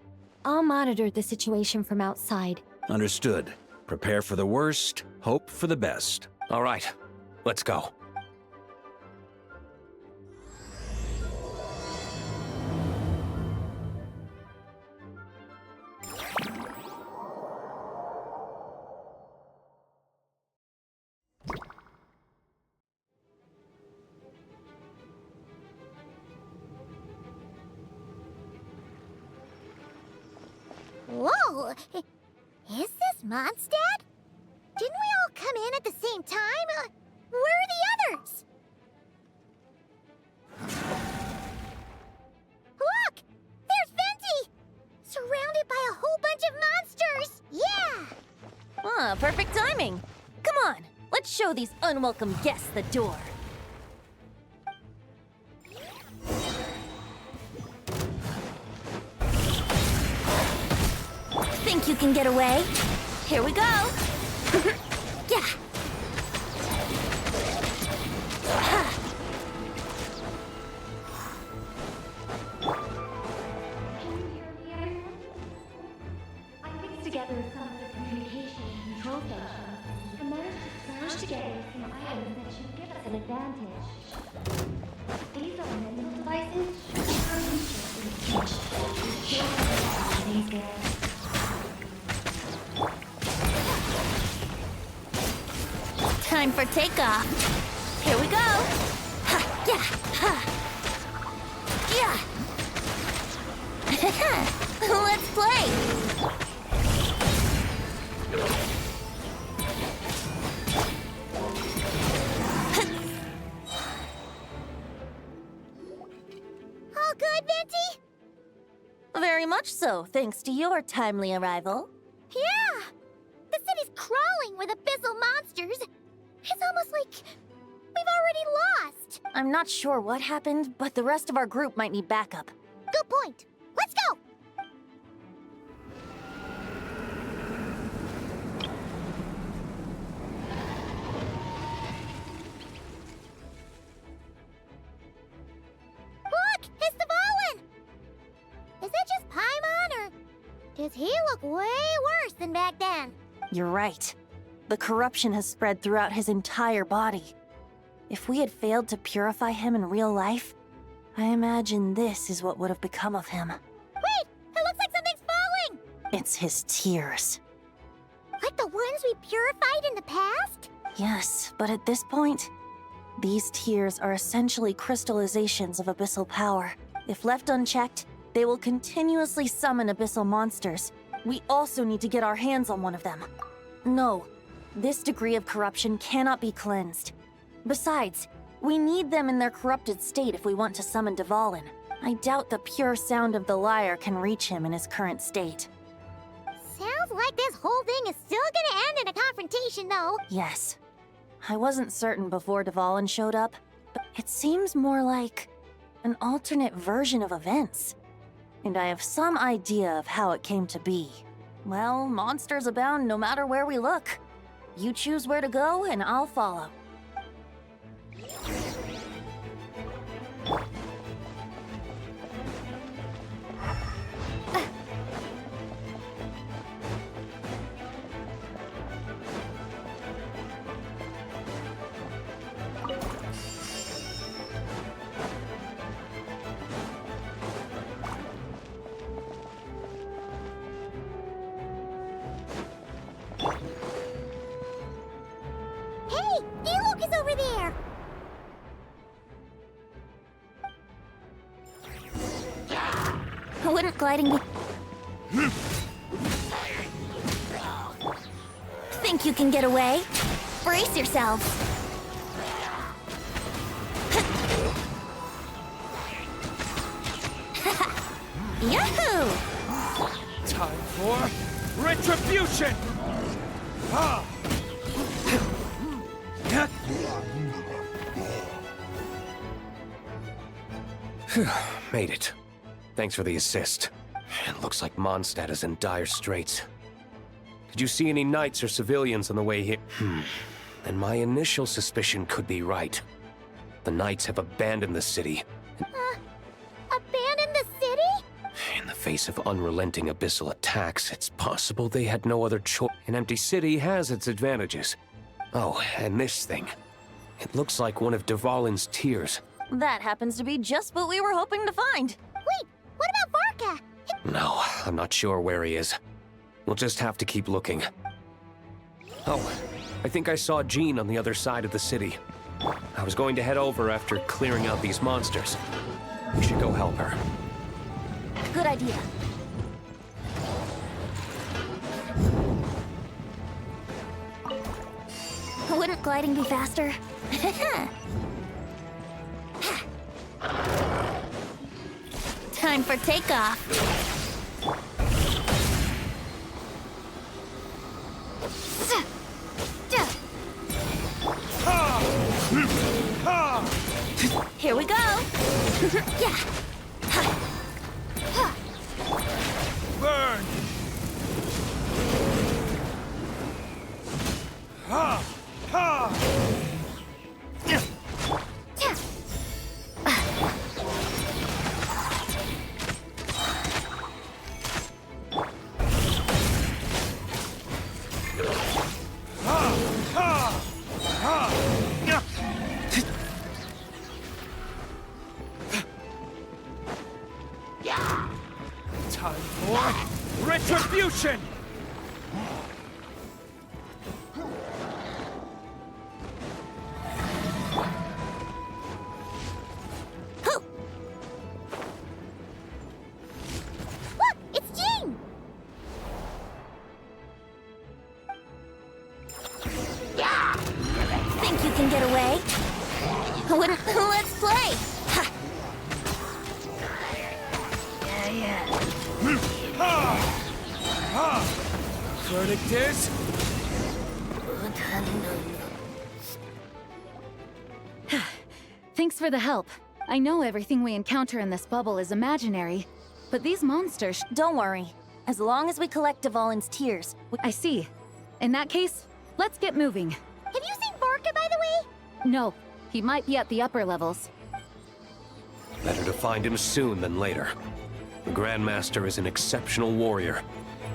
I'll monitor the situation from outside. Understood. Prepare for the worst, hope for the best. All right, let's go. Whoa! Is this Mondstadt? Didn't we all come in at the same time? Where are the others? Look! There's Venti! Surrounded by a whole bunch of monsters! Yeah! Ah, perfect timing. Come on, let's show these unwelcome guests the door. Think you can get away? Here we go. Yeah. I pieced together some of the communication and control functions and managed to smash together some items that should give us an advantage. These are mental devices Time for takeoff. Here we go. Ha, yeah, ha. Yeah. Let's play. All good, Venti? Very much so, thanks to your timely arrival. Yeah! The city's crawling with abyssal monsters. It's almost like we've already lost. I'm not sure what happened, but the rest of our group might need backup. Good point. Let's go! Look! It's the Volin! Is it just Paimon, or does he look way worse than back then? You're right. The corruption has spread throughout his entire body. If we had failed to purify him in real life, I imagine this is what would have become of him. Wait! It looks like something's falling! It's his tears. Like the ones we purified in the past? Yes, but at this point, these tears are essentially crystallizations of abyssal power. If left unchecked, they will continuously summon abyssal monsters. We also need to get our hands on one of them. No, this degree of corruption cannot be cleansed. Besides, we need them in their corrupted state if we want to summon Dvalin. I doubt the pure sound of the lyre can reach him in his current state. Sounds like this whole thing is still gonna end in a confrontation, though. Yes. I wasn't certain before Dvalin showed up, but It seems more like an alternate version of events. And I have some idea of how it came to be. Well, monsters abound no matter where we look. You choose where to go, and I'll follow. Hey, Theo is over there. Wouldn't gliding be... Think you can get away? Brace yourself. Yahoo! Time for retribution! Made it. Thanks for the assist. It looks like Mondstadt is in dire straits. Did you see any knights or civilians on the way here? And my initial suspicion could be right. The knights have abandoned the city. Abandon the city? In the face of unrelenting abyssal attacks, it's possible they had no other choice. An empty city has its advantages. Oh, and this thing. It looks like one of Dvalin's tears. That happens to be just what we were hoping to find. Wait, what about Varka? No, I'm not sure where he is. We'll just have to keep looking. Oh, I think I saw Jean on the other side of the city. I was going to head over after clearing out these monsters. We should go help her. Good idea. Wouldn't gliding be faster? Time for takeoff. Here we go. Yeah. Burn! Ha! Ha! Time for retribution! Look, it's Jean! Think you can get away? Let's play! Verdict is... Thanks for the help. I know everything we encounter in this bubble is imaginary, but these monsters... Don't worry. As long as we collect Dvalin's tears... I see. In that case, let's get moving. Have you seen Varka, by the way? No, he might be at the upper levels. Better to find him soon than later. The Grandmaster is an exceptional warrior,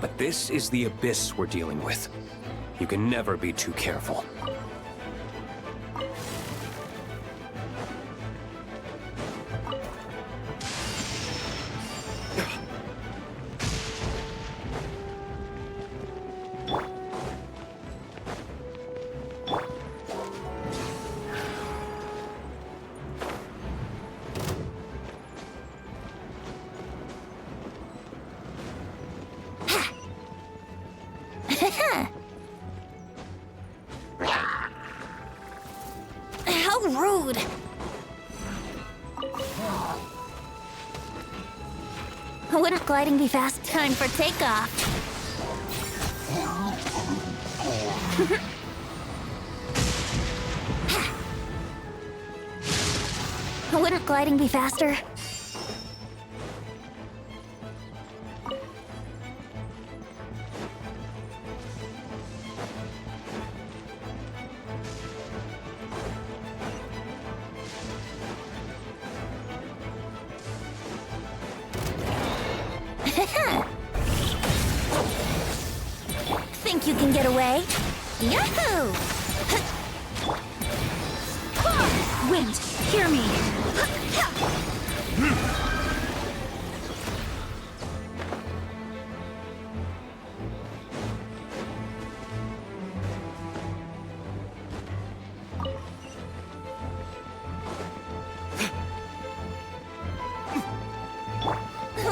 but this is the abyss we're dealing with. You can never be too careful. How rude! Wouldn't gliding be fast? Time for takeoff. gliding be faster? Think you can get away? Yahoo! Wind, hear me.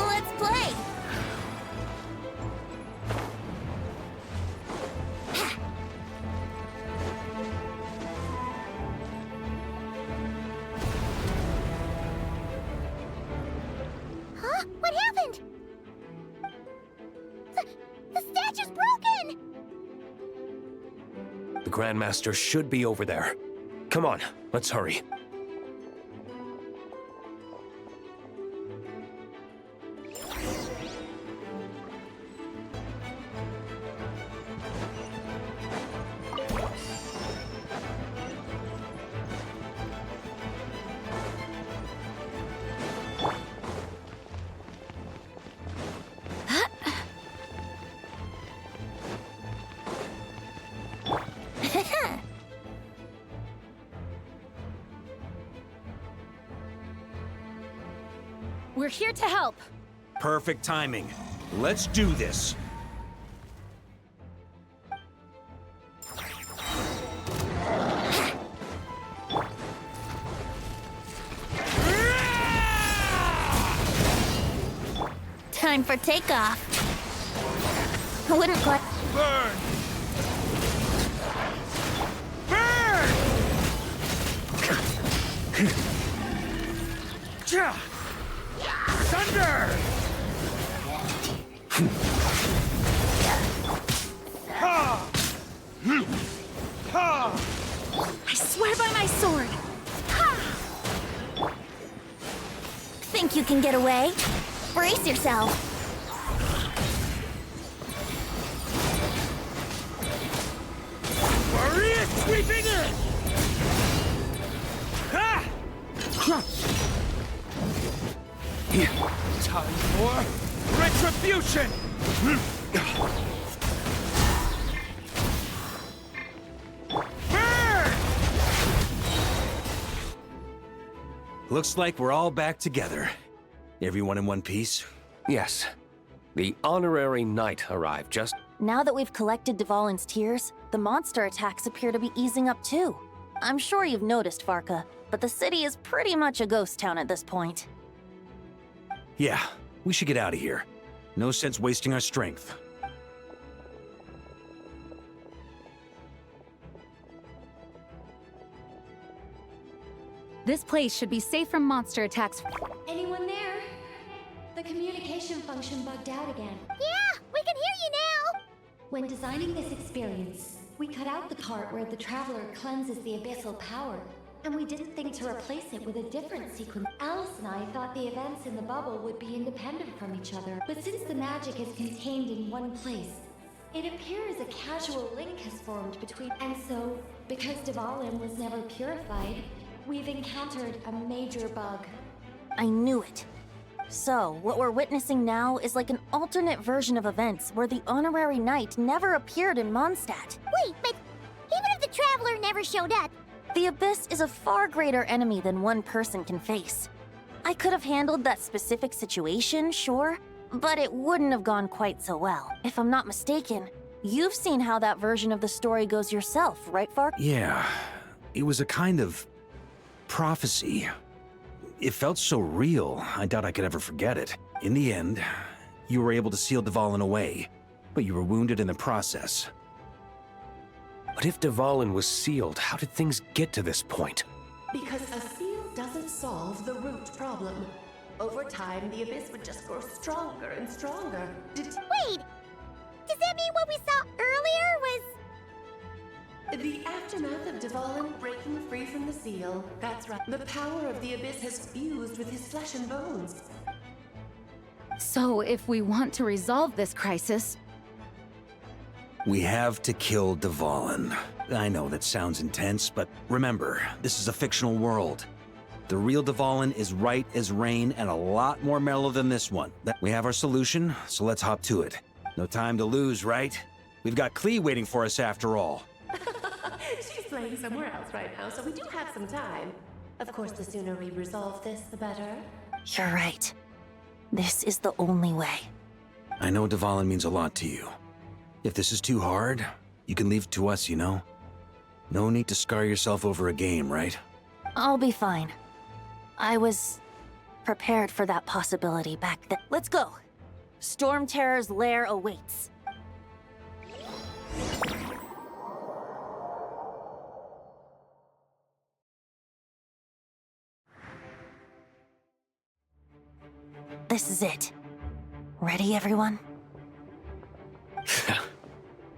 Let's play! Huh? What happened? The statue's broken! The Grandmaster should be over there. Come on, let's hurry. We're here to help. Perfect timing. Let's do this. Time for takeoff. I wouldn't quite. Burn! Burn! Thunder! Ha! Ha! I swear by my sword. Think you can get away? Brace yourself. Warrior sweeping in! Ha! Time for retribution! Burn! Looks like we're all back together. Everyone in one piece? Yes. The honorary knight arrived just... Now that we've collected Dvalin's tears, the monster attacks appear to be easing up too. I'm sure you've noticed, Varka, but the city is pretty much a ghost town at this point. Yeah, we should get out of here. No sense wasting our strength. This place should be safe from monster attacks. Anyone there? The communication function bugged out again. Yeah, we can hear you now! When designing this experience, we cut out the part where the traveler cleanses the abyssal power, and we didn't think to replace it with a different sequence. Alice and I thought the events in the bubble would be independent from each other, but since the magic is contained in one place, it appears a casual link has formed between... And so, because Dvalin was never purified, we've encountered a major bug. I knew it. So, what we're witnessing now is like an alternate version of events where the honorary knight never appeared in Mondstadt. Wait, but even if the traveler never showed up... The Abyss is a far greater enemy than one person can face. I could have handled that specific situation, sure, but it wouldn't have gone quite so well. If I'm not mistaken, you've seen how that version of the story goes yourself, right, Vark? Yeah, it was a kind of prophecy. It felt so real, I doubt I could ever forget it. In the end, you were able to seal Dvalin away, but you were wounded in the process. But if Dvalin was sealed, how did things get to this point? Because a seal doesn't solve the root problem. Over time, the Abyss would just grow stronger and stronger. Wait! Does that mean what we saw earlier was... The aftermath of Dvalin breaking free from the seal. That's right. The power of the Abyss has fused with his flesh and bones. So, if we want to resolve this crisis... We have to kill Dvalin. I know that sounds intense, but remember, this is a fictional world. The real Dvalin is right as rain and a lot more mellow than this one. We have our solution, so let's hop to it. No time to lose, right? We've got Klee waiting for us after all. She's playing somewhere else right now, so we do have some time. Of course, the sooner we resolve this, the better. You're right. This is the only way. I know Dvalin means a lot to you. If this is too hard, you can leave it to us, you know? No need to scar yourself over a game, right? I'll be fine. I was prepared for that possibility back then. Let's go. Storm Terror's lair awaits. This is it. Ready, everyone?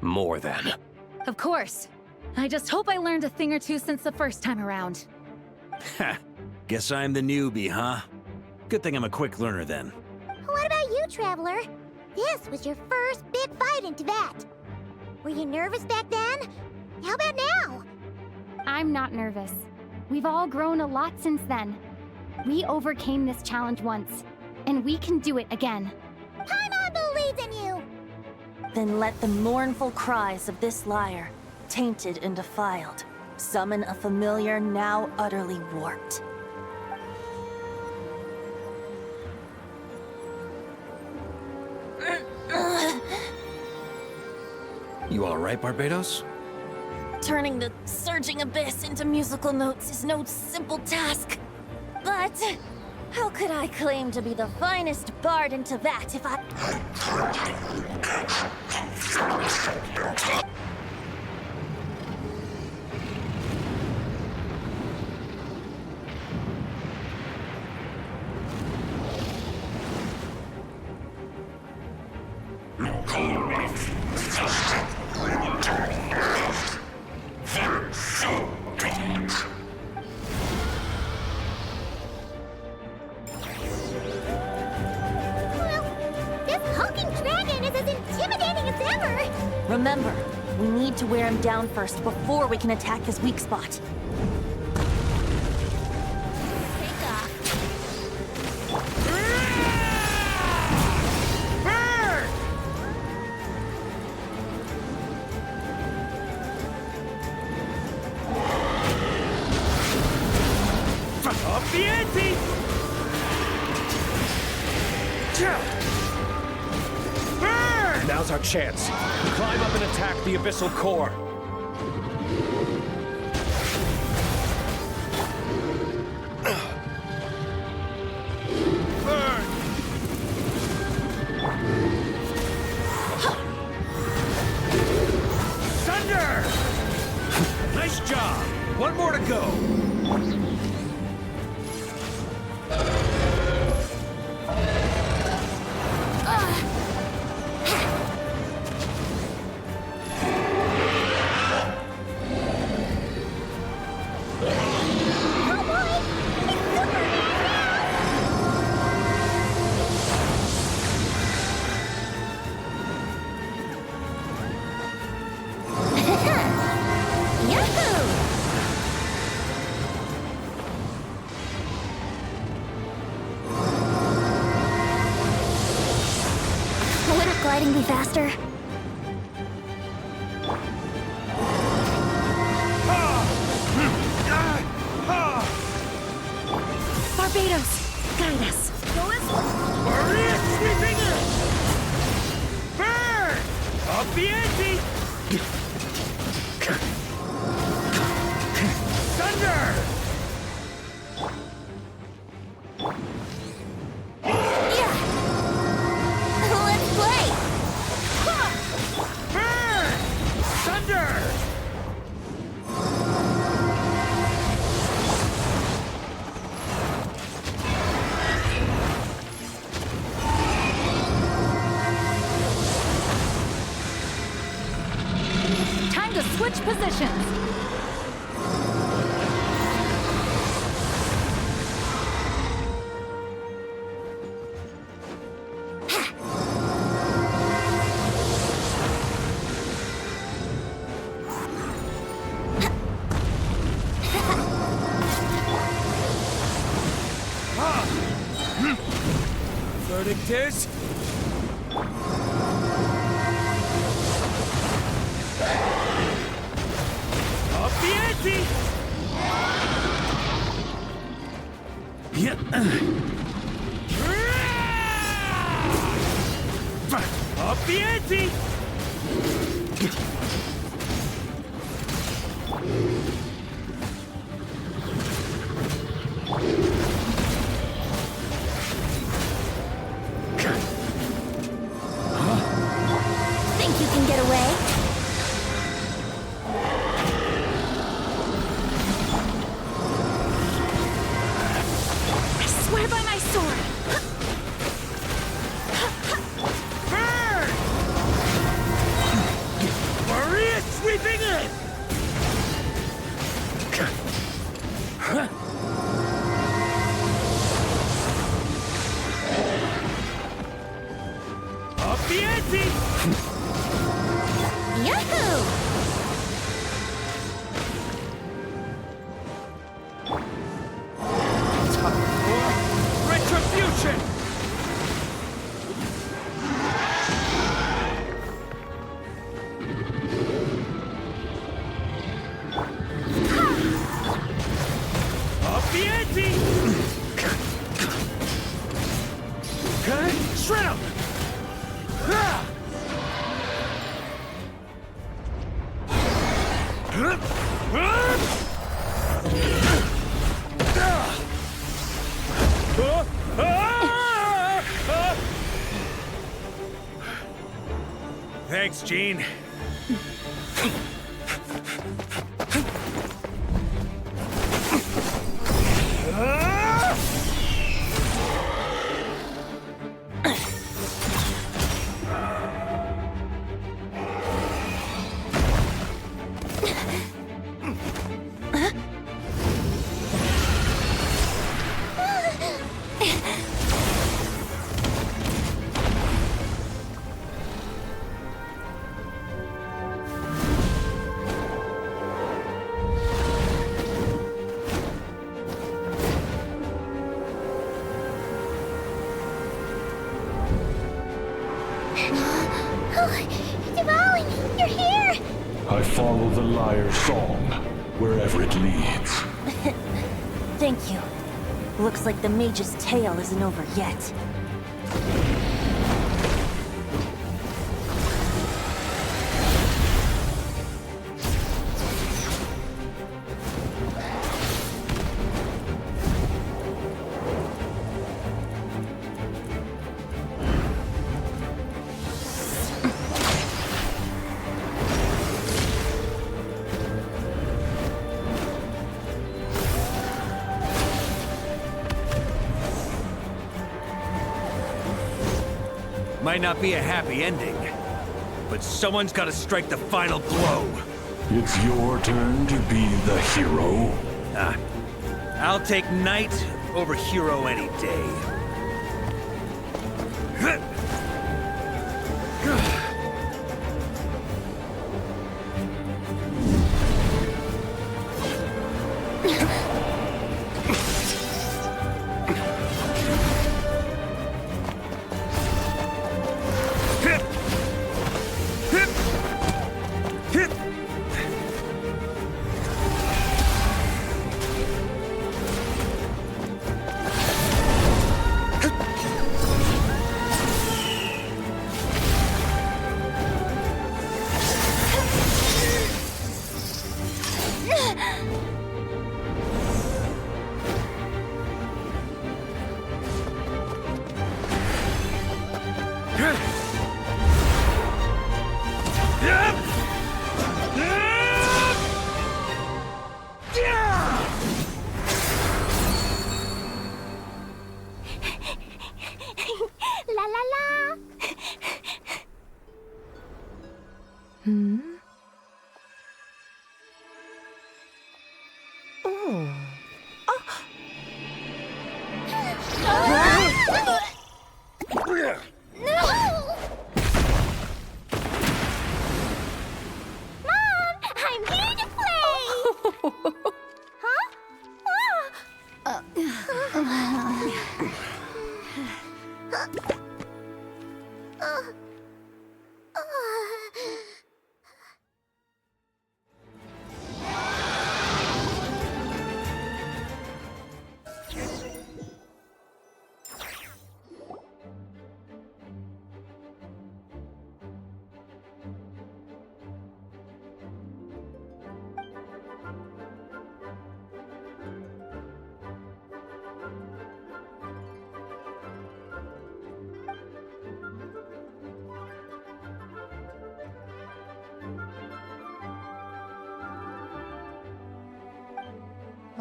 More than. Of course. I just hope I learned a thing or two since the first time around. Guess I'm the newbie, huh? Good thing I'm a quick learner then. What about you, Traveler? This was your first big fight in Teyvat. Were you nervous back then? How about now? I'm not nervous. We've all grown a lot since then. We overcame this challenge once, and we can do it again. Paimon believes in you! Then let the mournful cries of this lyre, tainted and defiled, summon a familiar now utterly warped. You all right, Barbados? Turning the surging abyss into musical notes is no simple task. But how could I claim to be the finest bard in Teyvat if I... Remember, we need to wear him down first before we can attack his weak spot. Take off. Burn! Up the ante! Burn! Now's our chance. Climb up and attack the abyssal core. Burn! Thunder! Nice job! One more to go. Gliding be faster? Barbados, guide us. Maria sweeping in! Burn! Up the ante! Thunder! Let's play! Burn! Thunder! to switch positions. Verdict is... up the ante! Up the ante! Think you can get away? I swear by my sword. Burn! Maria sweeping in! Up the ante! Yahoo! Retribution! Up the ante! Okay, shred 'em! Thanks, Gene. DÄUERN, you're here! I follow the lyre's song, wherever it leads. Thank you. Looks like the mage's tale isn't over yet. Might not be a happy ending, but someone's got to strike the final blow. It's your turn to be the hero. I'll take knight over hero any day. La la la!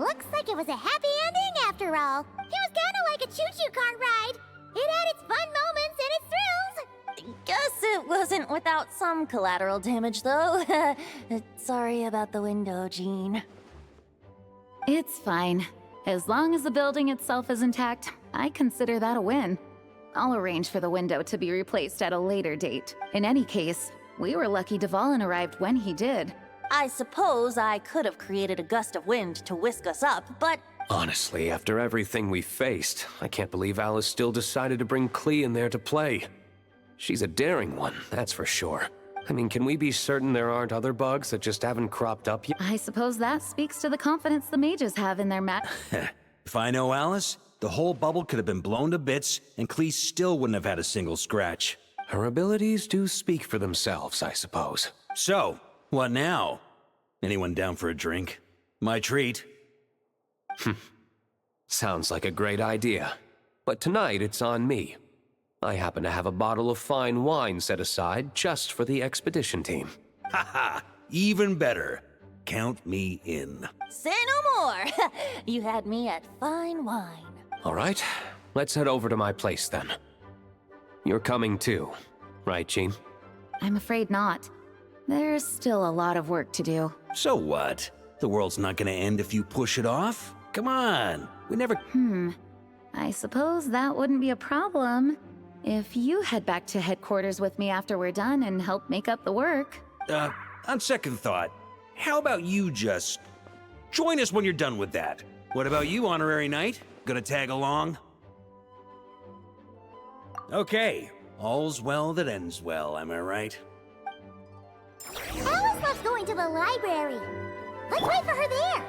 Looks like it was a happy ending after all. It was kinda like a choo-choo car ride. It had its fun moments and its thrills. Guess it wasn't without some collateral damage, though. Sorry about the window, Jean. It's fine. As long as the building itself is intact, I consider that a win. I'll arrange for the window to be replaced at a later date. In any case, we were lucky Dvalin arrived when he did. I suppose I could have created a gust of wind to whisk us up, but... Honestly, after everything we faced, I can't believe Alice still decided to bring Klee in there to play. She's a daring one, that's for sure. I mean, can we be certain there aren't other bugs that just haven't cropped up yet? I suppose that speaks to the confidence the mages have in their If I know Alice, the whole bubble could have been blown to bits, and Klee still wouldn't have had a single scratch. Her abilities do speak for themselves, I suppose. So, what now? Anyone down for a drink? My treat. Sounds like a great idea. But tonight it's on me. I happen to have a bottle of fine wine set aside just for the expedition team. Haha, even better. Count me in. Say no more! You had me at fine wine. All right, let's head over to my place then. You're coming too, right, Jean? I'm afraid not. There's still a lot of work to do. So what? The world's not gonna end if you push it off? Come on, we never... I suppose that wouldn't be a problem if you head back to headquarters with me after we're done and help make up the work. On second thought, how about you just join us when you're done with that? What about you, Honorary Knight? Gonna tag along? Okay, all's well that ends well, am I right? Alice loves going to the library. Let's wait for her there.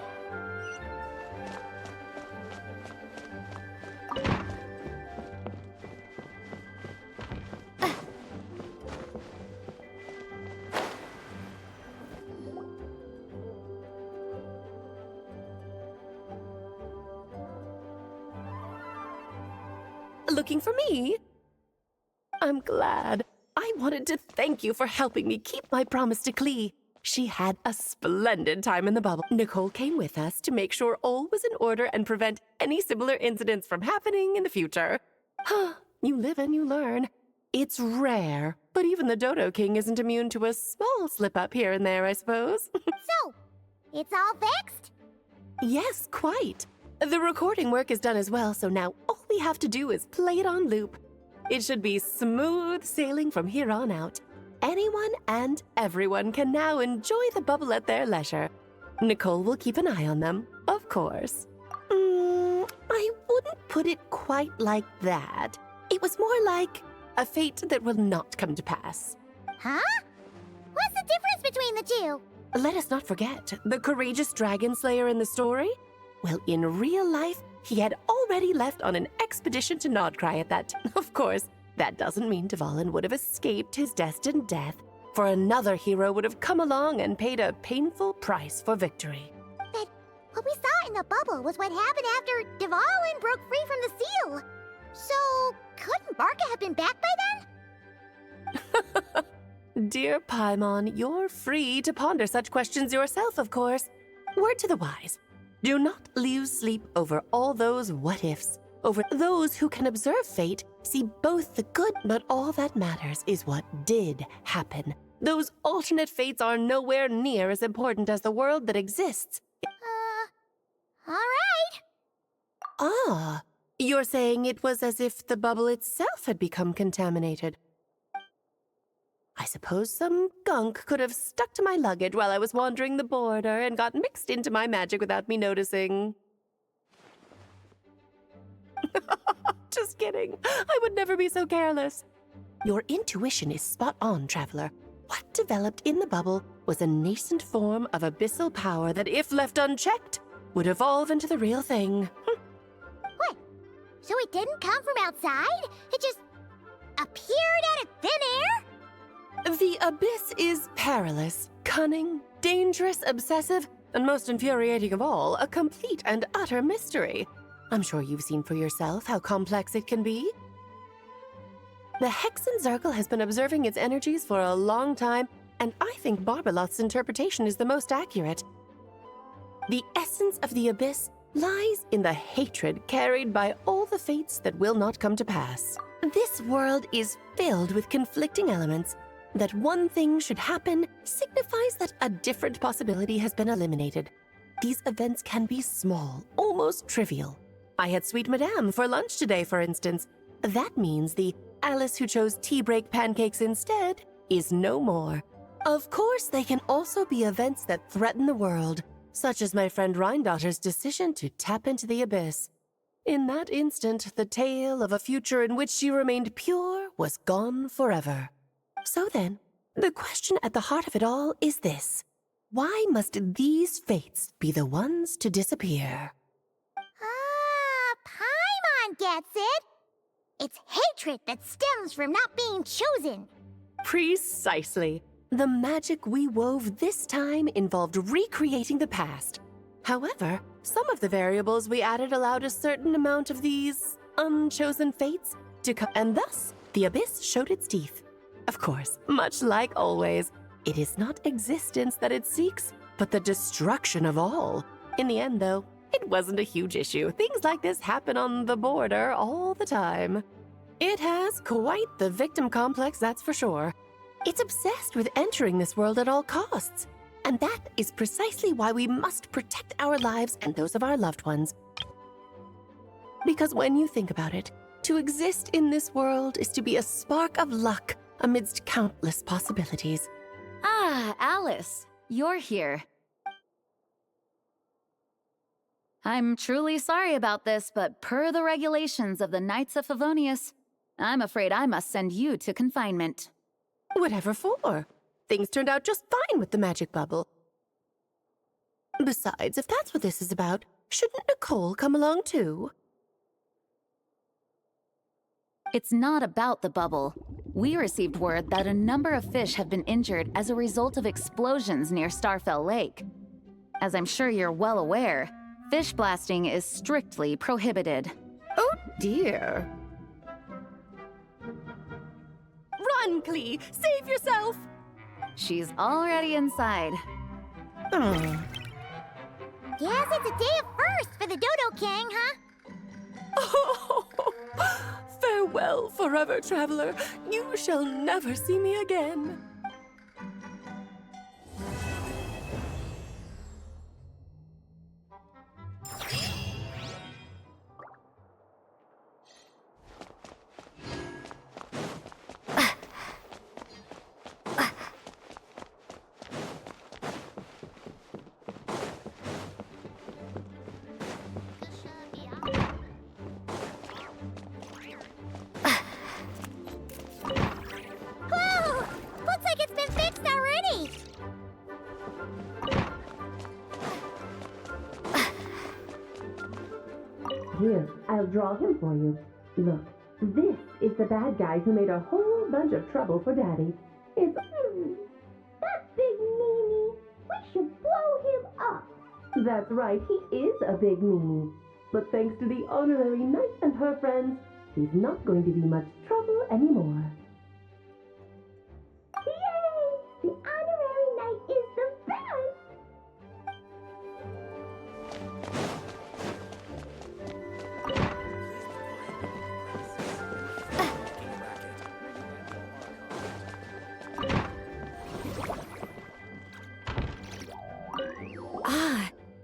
Looking for me? I'm glad. I wanted to thank you for helping me keep my promise to Klee. She had a splendid time in the bubble. Nicole came with us to make sure all was in order and prevent any similar incidents from happening in the future. You live and you learn. It's rare, but even the Dodo King isn't immune to a small slip-up here and there, I suppose. So, it's all fixed? Yes, quite. The recording work is done as well, so now all we have to do is play it on loop. It should be smooth sailing from here on out. Anyone and everyone can now enjoy the bubble at their leisure. Nicole will keep an eye on them, of course. I wouldn't put it quite like that. It was more like a fate that will not come to pass. Huh? What's the difference between the two? Let us not forget the courageous dragon slayer in the story. Well, in real life, he had already left on an expedition to Nodcry at that time. Of course, that doesn't mean Dvalin would have escaped his destined death, for another hero would have come along and paid a painful price for victory. But what we saw in the bubble was what happened after Dvalin broke free from the seal. So, couldn't Varka have been back by then? Dear Paimon, you're free to ponder such questions yourself, of course. Word to the wise. Do not lose sleep over all those what-ifs. Over those who can observe fate, see both the good, but all that matters is what did happen. Those alternate fates are nowhere near as important as the world that exists. All right. Ah, you're saying it was as if the bubble itself had become contaminated. I suppose some gunk could have stuck to my luggage while I was wandering the border and got mixed into my magic without me noticing. Just kidding. I would never be so careless. Your intuition is spot on, Traveler. What developed in the bubble was a nascent form of abyssal power that, if left unchecked, would evolve into the real thing. What? So it didn't come from outside? It just appeared out of thin air? The abyss is perilous, cunning, dangerous, obsessive, and most infuriating of all, a complete and utter mystery. I'm sure you've seen for yourself how complex it can be. The Hexen Zircle has been observing its energies for a long time, and I think Barbalot's interpretation is the most accurate. The essence of the abyss lies in the hatred carried by all the fates that will not come to pass. This world is filled with conflicting elements. That one thing should happen signifies that a different possibility has been eliminated. These events can be small, almost trivial. I had Sweet Madame for lunch today, for instance. That means the Alice who chose tea break pancakes instead is no more. Of course, they can also be events that threaten the world, such as my friend Rhindotter's decision to tap into the abyss. In that instant, the tale of a future in which she remained pure was gone forever. So then, the question at the heart of it all is this. Why must these fates be the ones to disappear? Paimon gets it! It's hatred that stems from not being chosen. Precisely. The magic we wove this time involved recreating the past. However, some of the variables we added allowed a certain amount of these unchosen fates to come, and thus the abyss showed its teeth. Of course, much like always, it is not existence that it seeks, but the destruction of all. In the end, though, it wasn't a huge issue. Things like this happen on the border all the time. It has quite the victim complex, that's for sure. It's obsessed with entering this world at all costs. And that is precisely why we must protect our lives and those of our loved ones. Because when you think about it, to exist in this world is to be a spark of luck amidst countless possibilities. Ah, Alice, you're here. I'm truly sorry about this, but per the regulations of the Knights of Favonius, I'm afraid I must send you to confinement. Whatever for? Things turned out just fine with the magic bubble. Besides, if that's what this is about, shouldn't Nicole come along too? It's not about the bubble. We received word that a number of fish have been injured as a result of explosions near Starfell Lake. As I'm sure you're well aware, fish blasting is strictly prohibited. Oh dear. Run, Klee! Save yourself! She's already inside. Guess it's a day of first for the Dodo King, huh? Oh, farewell, forever traveler. You shall never see me again. Here, I'll draw him for you. Look, this is the bad guy who made a whole bunch of trouble for Daddy. It's... That big meanie! We should blow him up! That's right, he is a big meanie. But thanks to the honorary knight and her friends, he's not going to be much trouble anymore. Yay! The honorary knight is the best!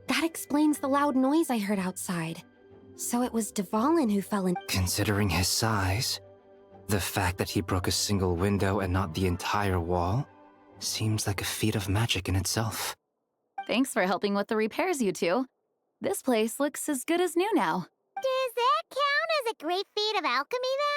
That explains the loud noise I heard outside. So it was Dvalin who fell in. Considering his size, the fact that he broke a single window and not the entire wall seems like a feat of magic in itself. Thanks for helping with the repairs, you two. This place looks as good as new now. Does that count as a great feat of alchemy, then?